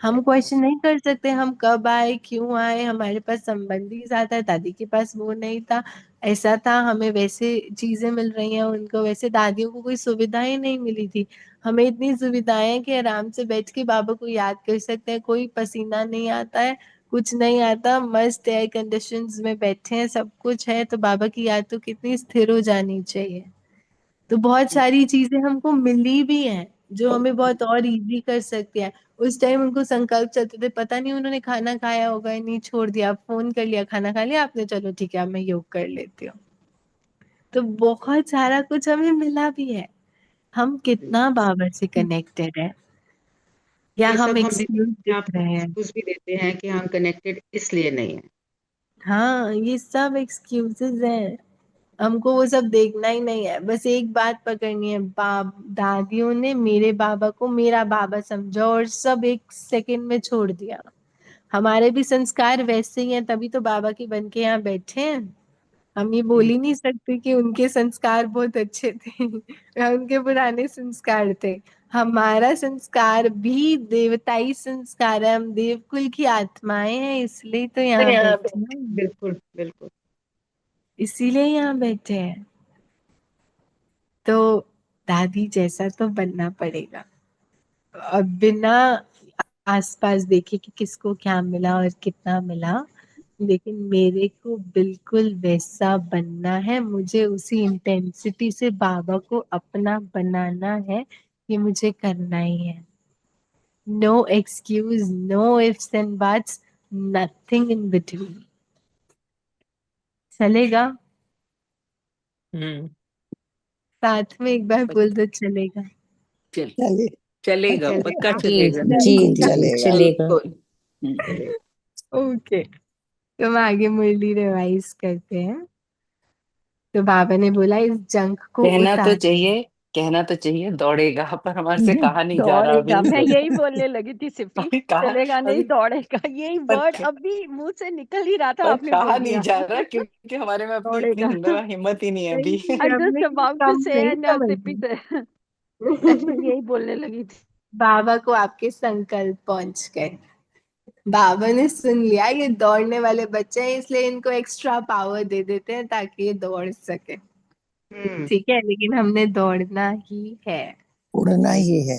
हम क्वेश्चन नहीं कर सकते हम कब आए, क्यों आए, हमारे पास संबंधी ज्यादा, दादी के पास वो नहीं था, ऐसा था, हमें वैसे चीजें मिल रही हैं, उनको वैसे, दादियों को कोई सुविधाएं नहीं मिली थी, हमें इतनी सुविधाएं हैं कि आराम से बैठ के बाबा को याद कर सकते हैं, कोई पसीना नहीं आता है, कुछ नहीं आता, मस्त एयर कंडीशंस में बैठे हैं, सब कुछ है, तो बाबा की याद तो कितनी स्थिर हो जानी चाहिए। तो बहुत सारी चीजें हमको मिली भी हैं जो हमें बहुत और इजी कर सकती है। उस टाइम उनको संकल्प चलते थे, पता नहीं उन्होंने खाना खाया होगा या नहीं, छोड़ दिया, फोन कर लिया, खाना खा लिया आपने, चलो ठीक है अब मैं योग कर लेती हूँ। तो बहुत सारा कुछ हमें मिला भी है। हम कितना बाबा से कनेक्टेड है, या ये हम सब हम एक्सक्यूज अपने देख आप को रहे हैं? एक्सक्यूज भी देते हैं कि हम कनेक्टेड इसलिए नहीं है। हाँ, ये सब एक्सक्यूजेस हैं, हमको वो सब देखना ही नहीं है, बस एक बात पकड़नी है, बाप दादियों ने मेरे बाबा को मेरा बाबा समझा और सब एक सेकंड में छोड़ दिया। हमारे भी संस्कार वैसे ही हैं, तभी तो बाबा के बन के यहाँ बैठे हैं। हम ये बोल ही नहीं सकते कि उनके संस्कार बहुत अच्छे थे या उनके पुराने संस्कार थे। हमारा संस्कार भी देवताई संस्कार है, हम देवकुल की आत्माएं हैं, इसलिए तो यहाँ बैठे हैं, बिल्कुल बिल्कुल। इसीलिए यहाँ बैठे हैं। तो दादी जैसा तो बनना पड़ेगा, अब बिना आसपास देखे कि किसको क्या मिला और कितना मिला, लेकिन मेरे को बिल्कुल वैसा बनना है, मुझे उसी इंटेंसिटी से बाबा को अपना बनाना है, ये मुझे करना ही है। No excuse, no ifs and buts, nothing in between. चलेगा? हम्म। साथ में एक बार बोल दो, चलेगा? चल चले चलेगा, पक्का चलेगा जी चलेगा। जी बिल्कुल जी चलेगा। चलेगा। बिल्कुल। चलेगा। ओके, तो हम आगे मुरली रिवाइज करते हैं। तो बाबा ने बोला इस जंक को कहना तो उतार। चाहिए, कहना तो चाहिए दौड़ेगा, पर हमारे से कहा नहीं जा रहा दौड़ेगा, अभी। मैं यही बोलने लगी थी सिप्पी। अभी कहा, चलेगा नहीं, अभी दौड़ेगा, यही पर, वर्ड अभी मुंह से निकल ही रहा था, पर आपने कहा बोल नहीं दिया। जा रहा क्योंकि हमारे में अपनी इतनी दौड़ेगा। हिम्मत ही नहीं है अभी। नहीं, आई हमने जस्ट ये अबाउट टू कम से नहीं एंड सिप्पी समझी। से दैट मैं यही बोलने लगी थी। बाबा को आपके संकल्प पहुंच गए, बाबा ने सुन लिया ये दौड़ने वाले बच्चे हैं, इसलिए इनको एक्स्ट्रा पावर दे देते हैं ताकि ये दौड़ सके। ठीक है, लेकिन हमने दौड़ना ही है। उड़ना ही है।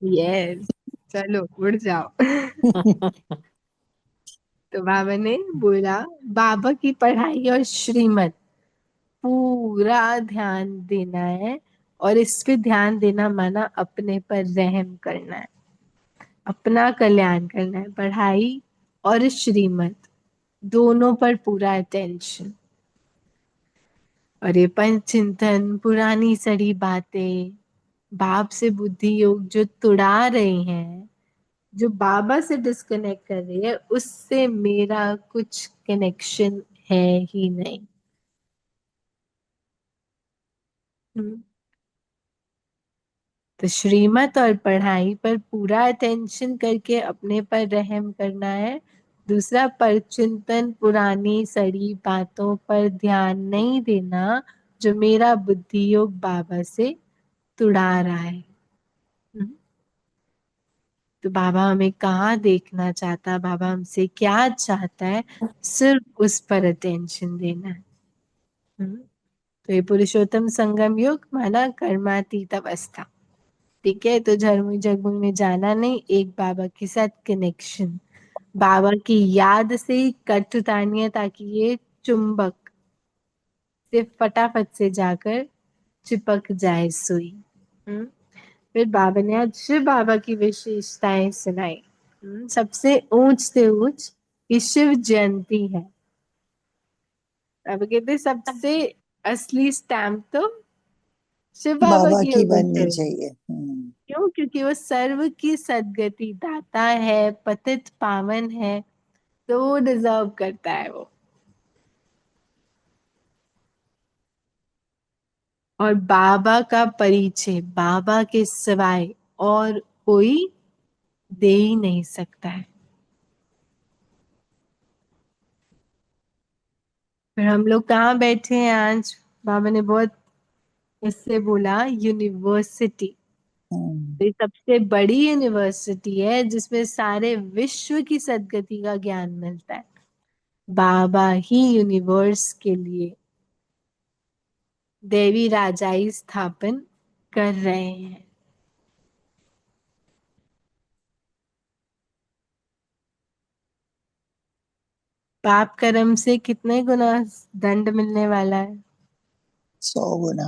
यस, चलो उड़ जाओ। तो बाबा ने बोला बाबा की पढ़ाई और श्रीमत पूरा ध्यान देना है, और इस पे ध्यान देना माना अपने पर रहम करना है, अपना कल्याण करना है, पढ़ाई और श्रीमत दोनों पर पूरा अटेंशन। और ये पंच चिंतन, पुरानी सड़ी बातें, बाप से बुद्धि योग जो तुड़ा रही हैं, जो बाबा से डिस्कनेक्ट कर रही है, उससे मेरा कुछ कनेक्शन है ही नहीं। हम्म। तो श्रीमत और पढ़ाई पर पूरा अटेंशन करके अपने पर रहम करना है। दूसरा, परचिंतन, पुरानी सड़ी बातों पर ध्यान नहीं देना जो मेरा बुद्धि योग बाबा से तुड़ा रहा है। तो बाबा हमें कहाँ देखना चाहता है, बाबा हमसे क्या चाहता है, सिर्फ उस पर अटेंशन देना है। तो ये पुरुषोत्तम संगम योग माना कर्मातीत अवस्था। ठीक है, तो झरमुई जगमुई में जाना नहीं, एक बाबा के साथ कनेक्शन, बाबा की याद से ही कट उतारनी है ताकि ये चुंबक से फटाफट से जाकर चिपक जाए सुई। फिर बाबा ने आज शिव बाबा की विशेषताएं सुनाई। सबसे ऊंच से ऊंच ये शिव जयंती है। बाबा कहते सबसे असली स्टैम्प तो शिव बाबा बाबा की की होनी बननी चाहिए। चाहिए। क्यों? क्योंकि वो सर्व की सदगति दाता है, पतित पावन है, तो वो डिजर्व करता है वो। और बाबा का परिचय बाबा के सिवाय और कोई दे ही नहीं सकता है। फिर हम लोग कहाँ बैठे हैं आज? बाबा ने बहुत इससे बोला यूनिवर्सिटी। तो ये सबसे बड़ी यूनिवर्सिटी है जिसमें सारे विश्व की सदगति का ज्ञान मिलता है। बाबा ही यूनिवर्स के लिए देवी राजाई स्थापन कर रहे हैं। पाप कर्म से कितने गुना दंड मिलने वाला है? 100 गुना।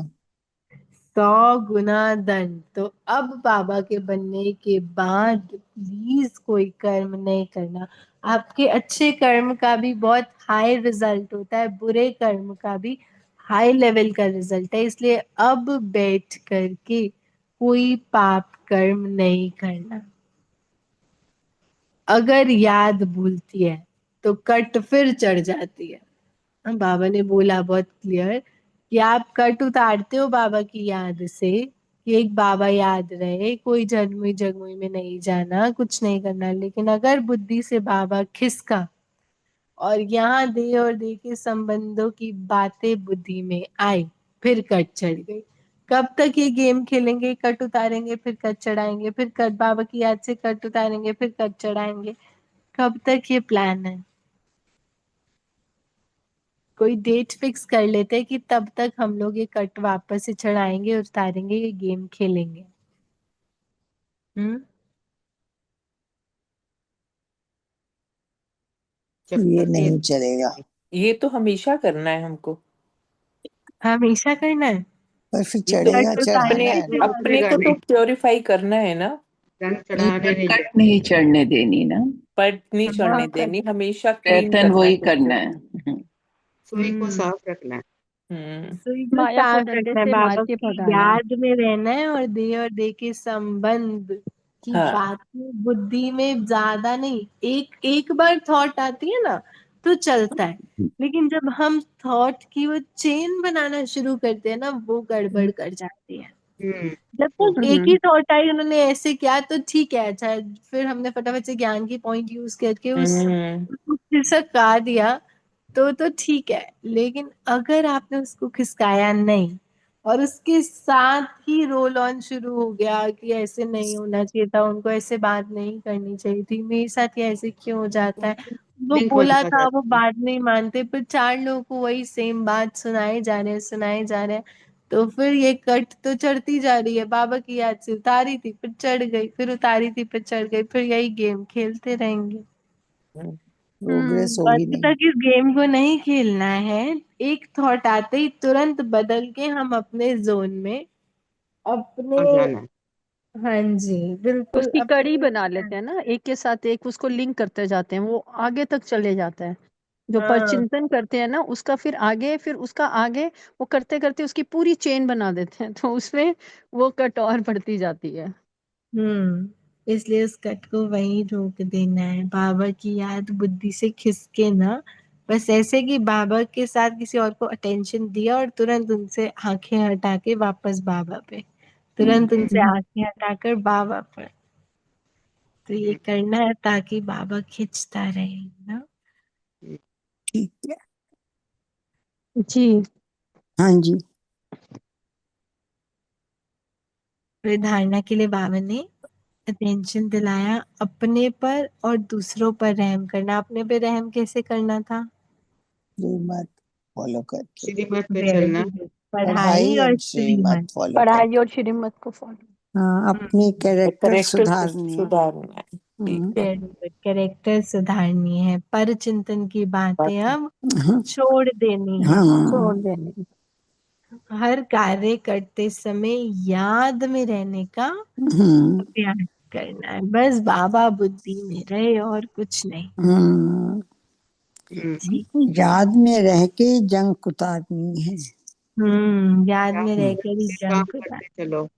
100 गुना दंड। तो अब बाबा के बनने के बाद प्लीज कोई कर्म नहीं करना। आपके अच्छे कर्म का भी बहुत हाई रिजल्ट होता है, बुरे कर्म का भी हाई लेवल का रिजल्ट है। इसलिए अब बैठ करके कोई पाप कर्म नहीं करना। अगर याद भूलती है तो कट फिर चढ़ जाती है। बाबा ने बोला बहुत क्लियर कि आप कट उतारते हो बाबा की याद से कि एक बाबा याद रहे, कोई जन्मों जगमुई में नहीं जाना, कुछ नहीं करना। लेकिन अगर बुद्धि से बाबा खिसका और यहाँ दे और दे के संबंधों की बातें बुद्धि में आई, फिर कट चढ़ गई। कब तक ये गेम खेलेंगे? कट उतारेंगे फिर कट चढ़ाएंगे, फिर कट बाबा की याद से कट उतारेंगे फिर कट चढ़ाएंगे। कब तक ये प्लान है? कोई डेट फिक्स कर लेते हैं कि तब तक हम लोग ये कट वापस से चढ़ाएंगे, उतारेंगे, ये गेम खेलेंगे। जब ये तक नहीं चलेगा। ये तो हमेशा करना है हमको। हमेशा करना है। पर फिर ये तो चढ़ेगा, कट अपने चढ़ाना उतारने है के ना। बाद अपने को तो प्योरीफाई करना है ना। रंग नहीं, चढ़ाने पर नहीं कट नहीं चढ़ने देनी ना। पर नहीं हाँ, चढ़ने कट। देनी, हमेशा क्लीन पैटर्न करना वही है। करना है। सुई को हम्म साफ रखना है। सुई को माया को साफ डंडे रखना है, से मार बाबा के की भगाना है। याद में रहना है और दे के संबंध की हाँ। बातें बुद्धि में ज्यादा नहीं। एक एक बार थॉट आती है ना तो चलता है, लेकिन जब हम थॉट की वो चेन बनाना शुरू करते हैं ना, वो गड़बड़ कर जाती है। जब तक एक ही थॉट आई, उन्होंने ऐसे किया तो ठीक है, अच्छा, फिर हमने फटाफट से ज्ञान की पॉइंट यूज करके उसको खिसका दिया तो ठीक है। लेकिन अगर आपने उसको खिसकाया नहीं और उसके साथ ही रोल ऑन शुरू हो गया कि ऐसे नहीं होना चाहिए था, उनको ऐसे बात नहीं करनी चाहिए थी, मेरे साथ ये ऐसे क्यों हो जाता है, वो लिंक बोला होता था, वो जाता है। बात नहीं मानते, पर 4 लोगों को वही सेम बात सुनाए जा रहे हैं, तो फिर ये कट तो चढ़ती जा रही है। बाबा की याद से उतारी थी फिर चढ़ गई, फिर उतारी थी फिर चढ़ गई, फिर यही गेम खेलते रहेंगे। प्रोग्रेस और होगी जब नहीं। तक इस गेम को नहीं खेलना है, एक थॉट आते ही तुरंत बदल के हम अपने जोन में अपने, आ जाना है। हाँ जी बिल्कुल उसकी कड़ी अपने, बना लेते हैं ना, एक के साथ एक उसको लिंक करते जाते हैं, वो आगे तक चले जाता है। जो हाँ। परचिंतन करते हैं ना, उसका फिर आगे, फिर उसका आगे, वो करते करते उसकी पूरी चेन बना देते हैं, तो उसमें वो कट और बढ़ती जाती है। इसलिए उस कट को वहीं रोक देना है। बाबा की याद बुद्धि से खिसके ना, बस ऐसे कि बाबा के साथ किसी और को अटेंशन दिया और तुरंत उनसे आंखें हटा के वापस बाबा पे, तुरंत उनसे आंखें हटाकर बाबा पर। तो ये करना है ताकि बाबा खिंचता रहे ना। ठीक है। जी। हाँ जी। फिर धारणा के लिए बाबा ने अटेंशन दिलाया अपने पर और दूसरों पर रहम करना। अपने पे रहम कैसे करना था? श्रीमत फॉलो करके। श्रीमत पे वेरी चलना। गुड। पढ़ाई पढ़ाई और एंड श्रीमत श्रीमत। फॉलो पढ़ाई करके। और श्रीमत को फॉलो। हाँ, अपनी कैरेक्टर करेक्टर सुधारनी है। सुधारना है। ठीक है। Very good. कैरेक्टर सुधारनी है, पर चिंतन की बातें बात है। अब हाँ। छोड़ देनी है। छोड़ हाँ। देने। हर कार्य करते समय याद में रहने का हम्म, अभ्यास करना है। बस बाबा बुद्धि में रहे और कुछ नहीं। हम्म। ठीक। याद में रह के जंग उतारनी है। याद क्या में रहकर ही काम जंग खुदा। करते चलो।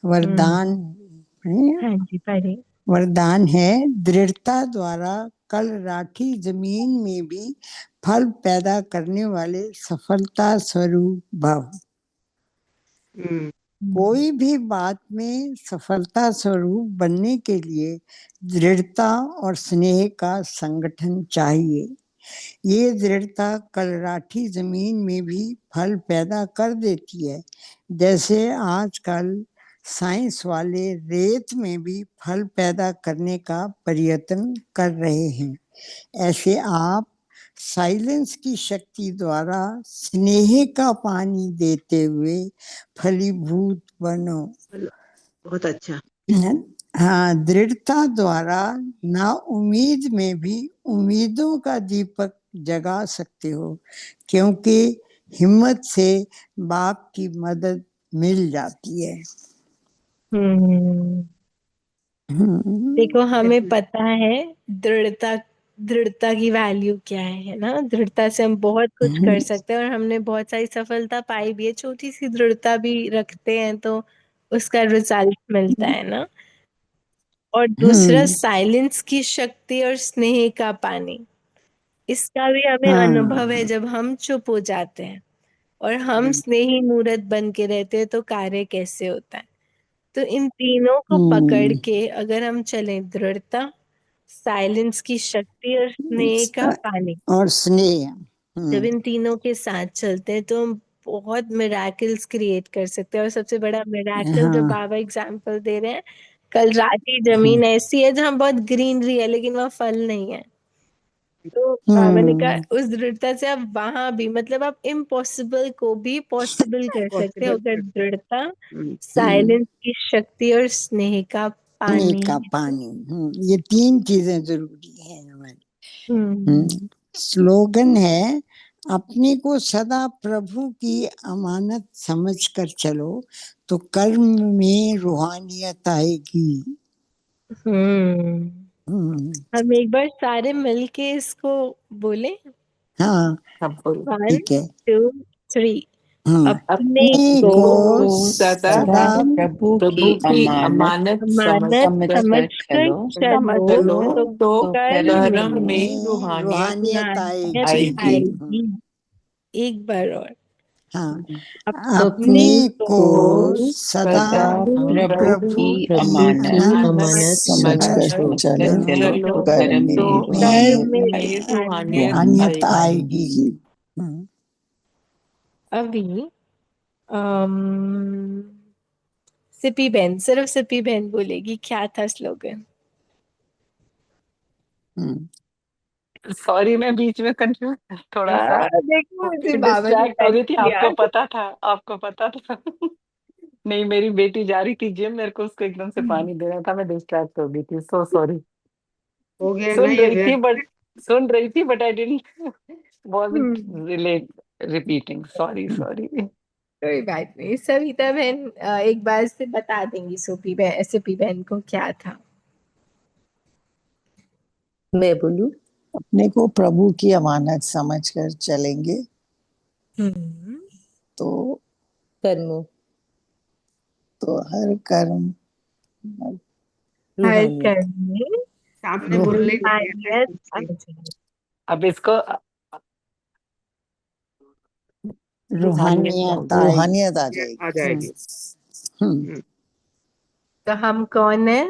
वरदान है। हाँ जी पढ़े। वरदान है, दृढ़ता द्वारा कल राठी जमीन में भी फल पैदा करने वाले सफलता स्वरूप भव। कोई भी बात में सफलता स्वरूप बनने के लिए दृढ़ता और स्नेह का संगठन चाहिए। ये दृढ़ता कलराठी जमीन में भी फल पैदा कर देती है। जैसे आजकल साइंस वाले रेत में भी फल पैदा करने का प्रयत्न कर रहे हैं, ऐसे आप साइलेंस की शक्ति द्वारा स्नेह का पानी देते हुए फलीभूत बनो। बहुत अच्छा। हाँ, दृढ़ता द्वारा ना उम्मीद में भी उम्मीदों का दीपक जगा सकते हो, क्योंकि हिम्मत से बाप की मदद मिल जाती है। देखो हमें पता है दृढ़ता दृढ़ता की वैल्यू क्या है ना। दृढ़ता से हम बहुत कुछ कर सकते हैं और हमने बहुत सारी सफलता पाई भी है। छोटी सी दृढ़ता भी रखते हैं तो उसका रिजल्ट मिलता है ना। और दूसरा साइलेंस की शक्ति और स्नेह का पानी, इसका भी हमें अनुभव है जब हम चुप हो जाते हैं और हम स्नेही मूर्त बन के रहते हैं तो कार्य कैसे होता है। तो इन तीनों को पकड़ के अगर हम चलें, दृढ़ता, साइलेंस की शक्ति और स्नेह का पानी, और स्नेह, जब इन तीनों के साथ चलते हैं तो हम बहुत मिराकल्स क्रिएट कर सकते हैं। और सबसे बड़ा मिराकल जो बाबा एग्जाम्पल दे रहे हैं, कल राती जमीन ऐसी है जहाँ बहुत ग्रीनरी है लेकिन वहाँ फल नहीं है। तो बाबा ने कहा उस दृढ़ता से आप वहां भी, मतलब आप इम्पॉसिबल को भी पॉसिबल कर सकते हो अगर दृढ़ता, साइलेंस की शक्ति और स्नेह का स्नेह पानी का है। पानी, ये तीन चीजें जरूरी हैं हमारी। हम्म स्लोगन है, अपने को सदा प्रभु की अमानत समझकर चलो तो कर्म में रूहानियत आएगी। हम एक बार सारे मिलके इसको बोले। हाँ वन ठीक है। 2 3 अपने अपने को को सदा सदा प्रभु प्रभु की अमानत अमानत अमानत समझ कर समझकर चलो चलो चलो तो तो कर्म कर्म में में रूहानियत रूहानियत रूहानियत आएगी। आएगी। एक बार और, हाँ, अपने अपने को को सदा सदा प्रभु प्रभु की की अमानत अमानत समझकर समझकर चलो चलो तो कर्म तो में कर्म में रूहानियत रूहानियत आएगी। आएगी। अभी सिपी बहन, सिर्फ सिपी बहन बोलेगी क्या था स्लोगन। सॉरी, मैं बीच में कंफ्यूज थोड़ा सा देखो मुझे बाबा ने डिस्ट्रैक्ट हो टच रही थी। किया। आपको पता था नहीं, मेरी बेटी जा रही थी जिम, मेरे को उसको एकदम से पानी देना था, मैं डिस्ट्रैक्ट हो गई थी, सो सॉरी। हो गया ना सुन ये रही थी but I didn't wasn't hmm, repeating, sorry. कोई बात नहीं। सविता बहन एक बार से बता देंगी सिपी बहन को क्या था। मैं बोलूं? अपने को प्रभु की अमानत समझकर चलेंगे तो कर्मों हर कर्म हर रूहानियत कर्म में सामने रूह बोलने को रूहानियत आ कहते जाए। अब इसको रूहानियत रूहानियत आएगी। रूहानियत आ आ जाएगी। जाएगी। तो हम कौन है?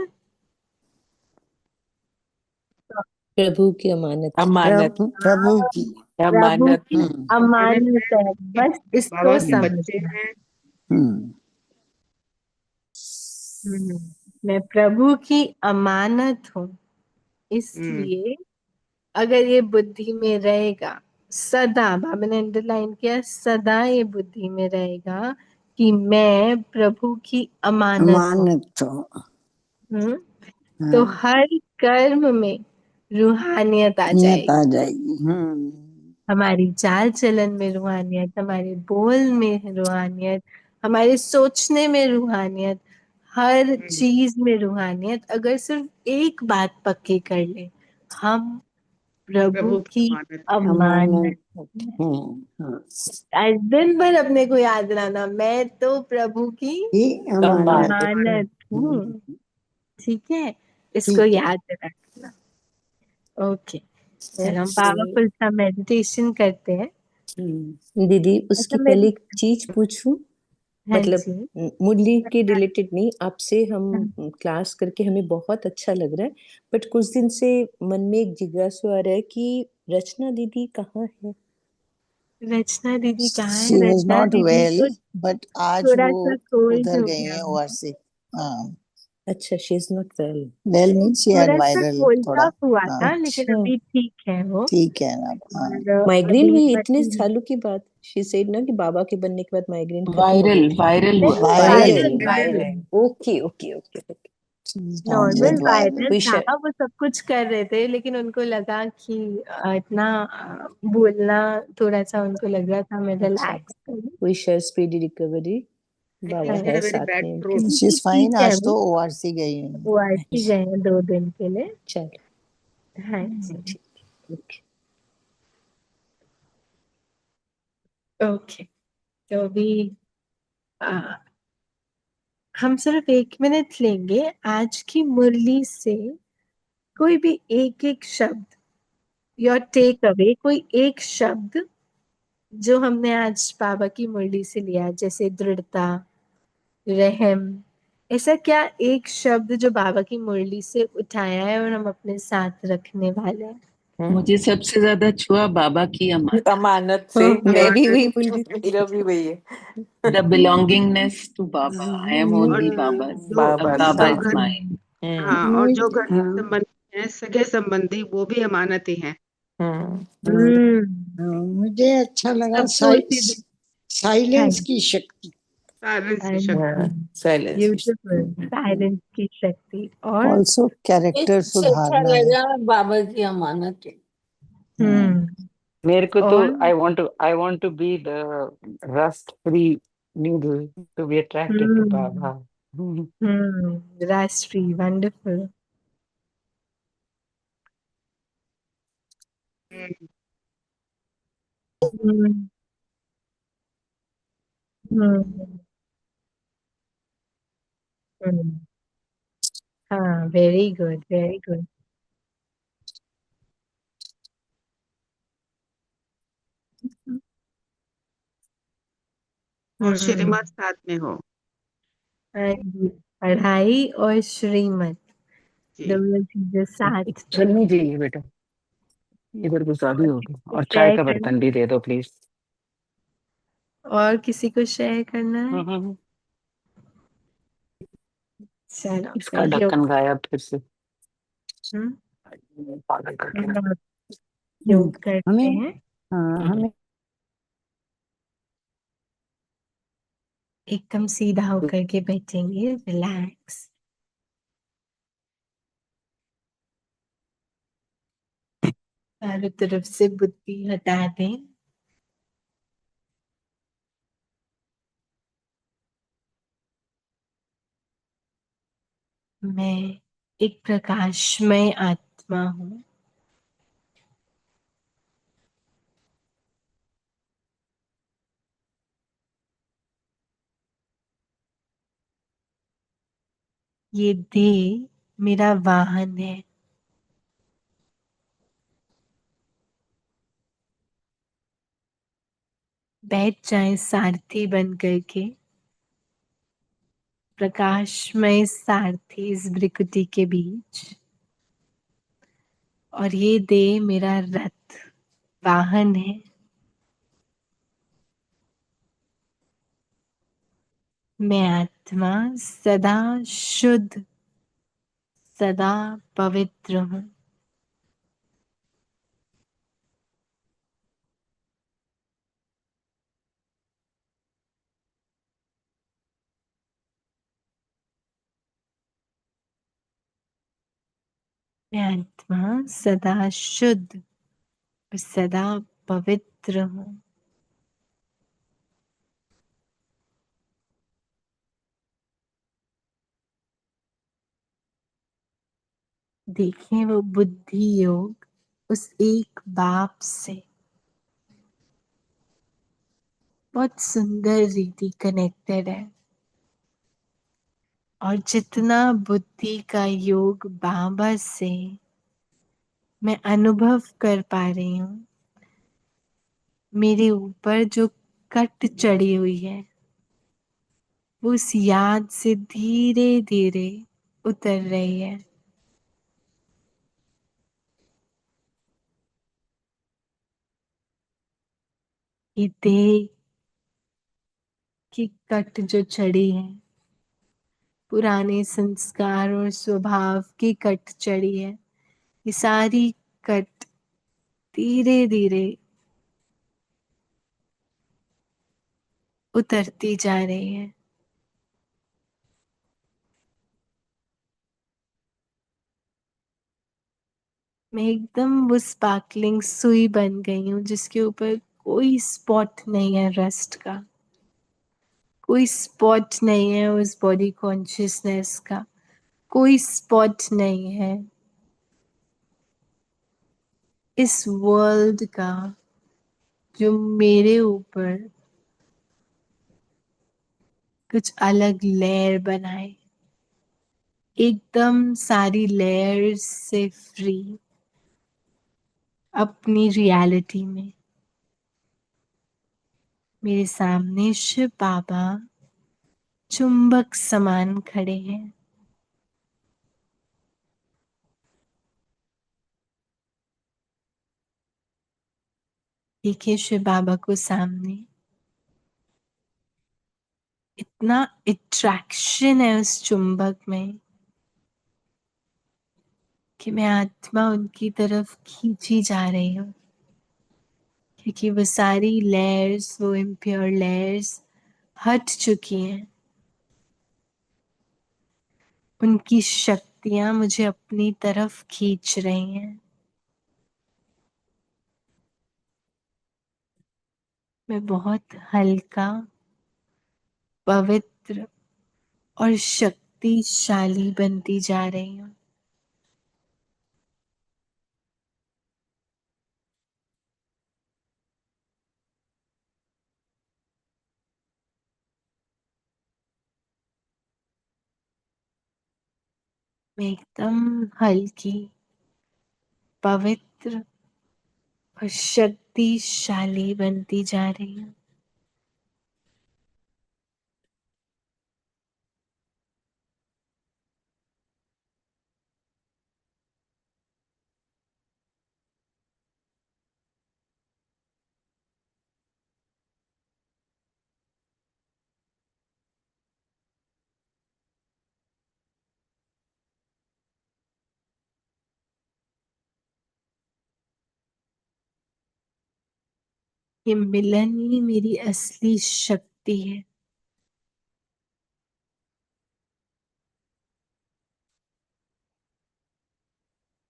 प्रभु की अमानत। अमानत प्रभु की प्रभु अमानत की अमानत अमानत है, बस बाबा इसको के बच्चे समझना। हैं। मैं प्रभु की अमानत हूँ, इसलिए अगर ये बुद्धि में रहेगा, सदा, बाबा ने अंडरलाइन किया, सदा ये बुद्धि में रहेगा कि मैं प्रभु की अमानत हूँ। अमानत हो। तो हर कर्म में रूहानियत आ नियत जाएगी। आ जाएगी। हमारी चाल चलन में रूहानियत, हमारे बोल में रूहानियत, हमारे सोचने में रूहानियत, हर चीज में रूहानियत। अगर सिर्फ एक बात पक्की कर ले, हम प्रभु प्रभु की की अमानत अमानत। हाँ आज दिन भर अपने को याद रहना, मैं तो प्रभु की ये अमानत अमानत हूँ। ठीक है, इसको ठीक है। याद रखना। ओके, चलो हम Okay. पावरफुल सा मेडिटेशन करते हैं। दीदी उसकी अच्छा पहले मेरी, एक चीज पूछूं, हाँ मतलब जी, मुरली के रिलेटेड नहीं, आपसे हम क्लास करके हमें बहुत अच्छा लग रहा है, बट कुछ दिन से मन में एक जिज्ञासु आ रहा है कि रचना दीदी कहाँ है? रचना दीदी कहाँ है? शी वाज रचना नॉट दीदी वेल, को बट आज थोड़ा वो सा कोल्ड उधर हो गई गया हैं है। ओआरसी। हाँ, अच्छा, she is not well. Well means she had थोड़ा सा वायरल कोल्ड थोड़ा। कफ हुआ हाँ, था, लेकिन अच्छा, अभी ठीक है वो। ठीक है ना। हाँ, और माइग्रेन अभी हुई इतने मतलब सालों के बाद? शी सेड ना कि बाबा के बनने के बाद माइग्रेन खत्म हो वायरल गई थी। वायरल हुआ। नहीं, viral viral viral, viral okay okay okay. Down normal with viral. Viral wish था। वो सब कुछ कर रहे थे, लेकिन उनको लगा कि इतना बोलना, थोड़ा सा उनको लग रहा था मैं अच्छा, रिलैक्स करूं। Wish her speedy recovery. I बाबा थिंक हाँ, है वेरी साथ बैड में उनके। थ्रोट। शी अभी इज फाइन, ठीक है आज वो। तो ओआरसी गई हैं। वो आज ही अच्छा, गए हैं 2 दिन के लिए। चलो हाँ जी, ठीक, ओके। ओके। तो अभी आ, हम सिर्फ 1 मिनट लेंगे आज की मुरली से। कोई भी एक एक शब्द, योर टेक अवे, कोई एक शब्द जो हमने आज बाबा की मुरली से लिया, जैसे दृढ़ता, रहम, ऐसा क्या एक शब्द जो बाबा की मुरली से उठाया है और हम अपने साथ रखने वाले हैं? मुझे सबसे ज्यादा छुआ बाबा की अमानत, अमानत से हाँ, मैं भी वही अमानत बोल रही थी। मेरा भी वही है। द बिलोंगिंगनेस टू बाबा, आई एम और ओनली बाबा's, जो अब बाबा बाबा जो इज घर, माइन। हाँ, और जो घर संबंधी हैं, सगे संबंधी, वो भी अमानत ही हैं। हम्म, मुझे अच्छा लगा सबको उसी दिन। हाँ, साइलेंस की शक्ति। साइलेंस की शक्ति। साइलेंस। ब्यूटीफुल, साइलेंस की शक्ति। और ऑल्सो कैरेक्टर अच्छा सुधारना है। लगा बाबा की अमानत है। हम्म, मेरे को तो और I want to be the rust free needle to be attracted to hmm, Baba. राष्ट्रीय, वंडरफुल। हम्म, हम्म, हम्म, हम्म, हाँ, वेरी गुड, वेरी गुड। और हम्म, श्रीमत साथ में हो। हाँ जी, पढ़ाई और श्रीमत जी। दोनों चीजें साथ में। चलनी चाहिए बेटा, इधर कुछ शादी और होगी, किसी को और चाय शेयर का करना बर्तन भी दे दो प्लीज। और किसी को शेयर करना है? हम्म। चलो इसका योग। ढक्कन गायब फिर से, हम्म, पागल करके रख। हम योग करते हमें, हैं। हाँ हमें एकदम सीधा होकर के बैठेंगे, रिलैक्स। चारों तरफ से बुद्धि हटा दें। मैं एक प्रकाशमय आत्मा हूँ। ये देह मेरा वाहन है। बैठ जाएं सारथी बन करके, प्रकाशमय सारथी इस भ्रिकुटी के बीच। और ये देह मेरा रथ, वाहन है। मैं आत्मा सदा शुद्ध, सदा पवित्र हूँ। मैं आत्मा सदा शुद्ध और सदा पवित्र हूँ। देखिए वो बुद्धि योग उस एक बाप से बहुत सुंदर रीति कनेक्टेड है। और जितना बुद्धि का योग बाबा से मैं अनुभव कर पा रही हूँ, मेरे ऊपर जो कट चढ़ी हुई है वो उस याद से धीरे धीरे उतर रही है। ये देह की कट जो चढ़ी है, पुराने संस्कार और स्वभाव की कट चढ़ी है, ये सारी कट धीरे धीरे उतरती जा रही है। मैं एकदम वो स्पार्कलिंग सुई बन गई हूँ जिसके ऊपर कोई स्पॉट नहीं है रस्ट का, कोई स्पॉट नहीं है उस बॉडी कॉन्शियसनेस का, कोई स्पॉट नहीं है इस वर्ल्ड का जो मेरे ऊपर कुछ अलग लेयर बनाए। एकदम सारी लेयर्स से फ्री अपनी रियलिटी में मेरे सामने शिव बाबा चुंबक समान खड़े हैं। देखिए शिव बाबा को सामने, इतना अट्रैक्शन है उस चुंबक में कि मैं आत्मा उनकी तरफ खींची जा रही हूँ, क्योंकि वो सारी लेयर्स, वो इम्प्योर लेयर्स हट चुकी हैं। उनकी शक्तियां मुझे अपनी तरफ खींच रही हैं। मैं बहुत हल्का, पवित्र और शक्तिशाली बनती जा रही हूँ। मैं एकदम हल्की, पवित्र और शक्तिशाली बनती जा रही हूँ। ये मिलन ही मेरी असली शक्ति है।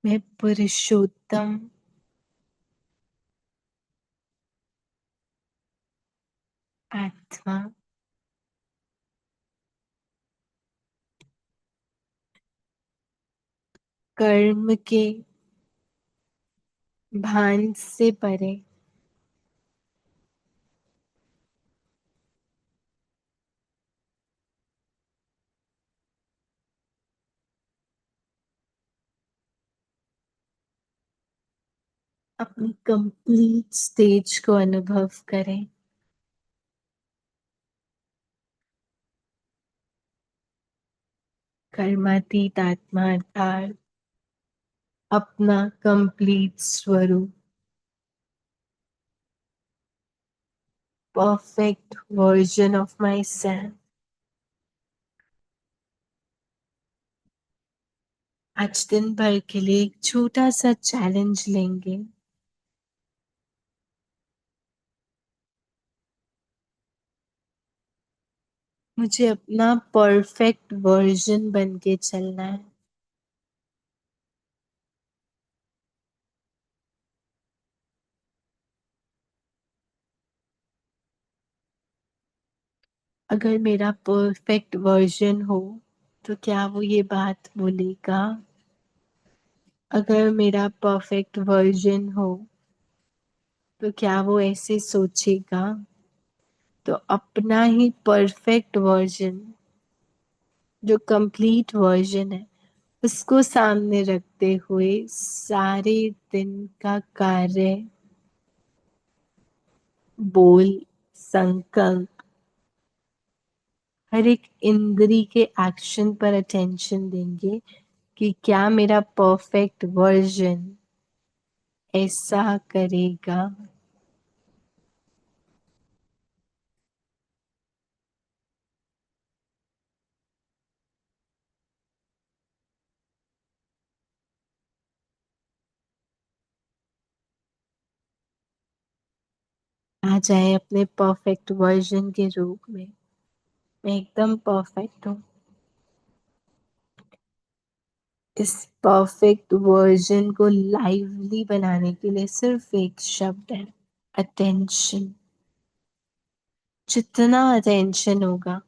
मैं पुरुषोत्तम आत्मा कर्म के भान से परे अपनी कंप्लीट स्टेज को अनुभव करें। कर्मातीत आत्मा अर्थात अपना कंप्लीट स्वरूप, perfect version of my self. आज दिन भर के लिए एक छोटा सा चैलेंज लेंगे। मुझे अपना परफेक्ट वर्जन बन के चलना है। अगर मेरा परफेक्ट वर्जन हो तो क्या वो ये बात बोलेगा, अगर मेरा परफेक्ट वर्जन हो तो क्या वो ऐसे सोचेगा? तो अपना ही परफेक्ट वर्जन, जो कंप्लीट वर्जन है, उसको सामने रखते हुए सारे दिन का कार्य, बोल, संकल्प, हर एक इंद्री के एक्शन पर अटेंशन देंगे कि क्या मेरा परफेक्ट वर्जन ऐसा करेगा। आ जाए अपने परफेक्ट वर्जन के रूप में। मैं एकदम परफेक्ट हूँ। इस परफेक्ट वर्जन को लाइवली बनाने के लिए सिर्फ एक शब्द है, अटेंशन। जितना अटेंशन होगा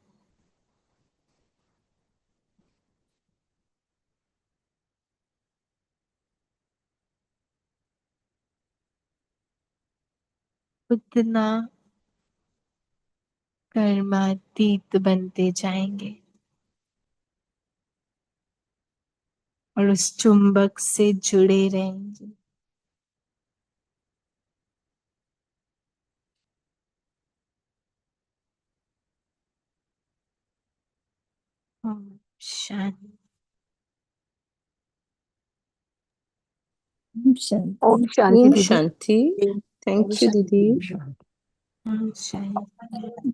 उतना कर्मातीत बनते जाएंगे और उस चुंबक से जुड़े रहेंगे। ओम शांति। शांति। ओम शांति ओम दीदी। शांति। थैंक यू दीदी। ओम शांति।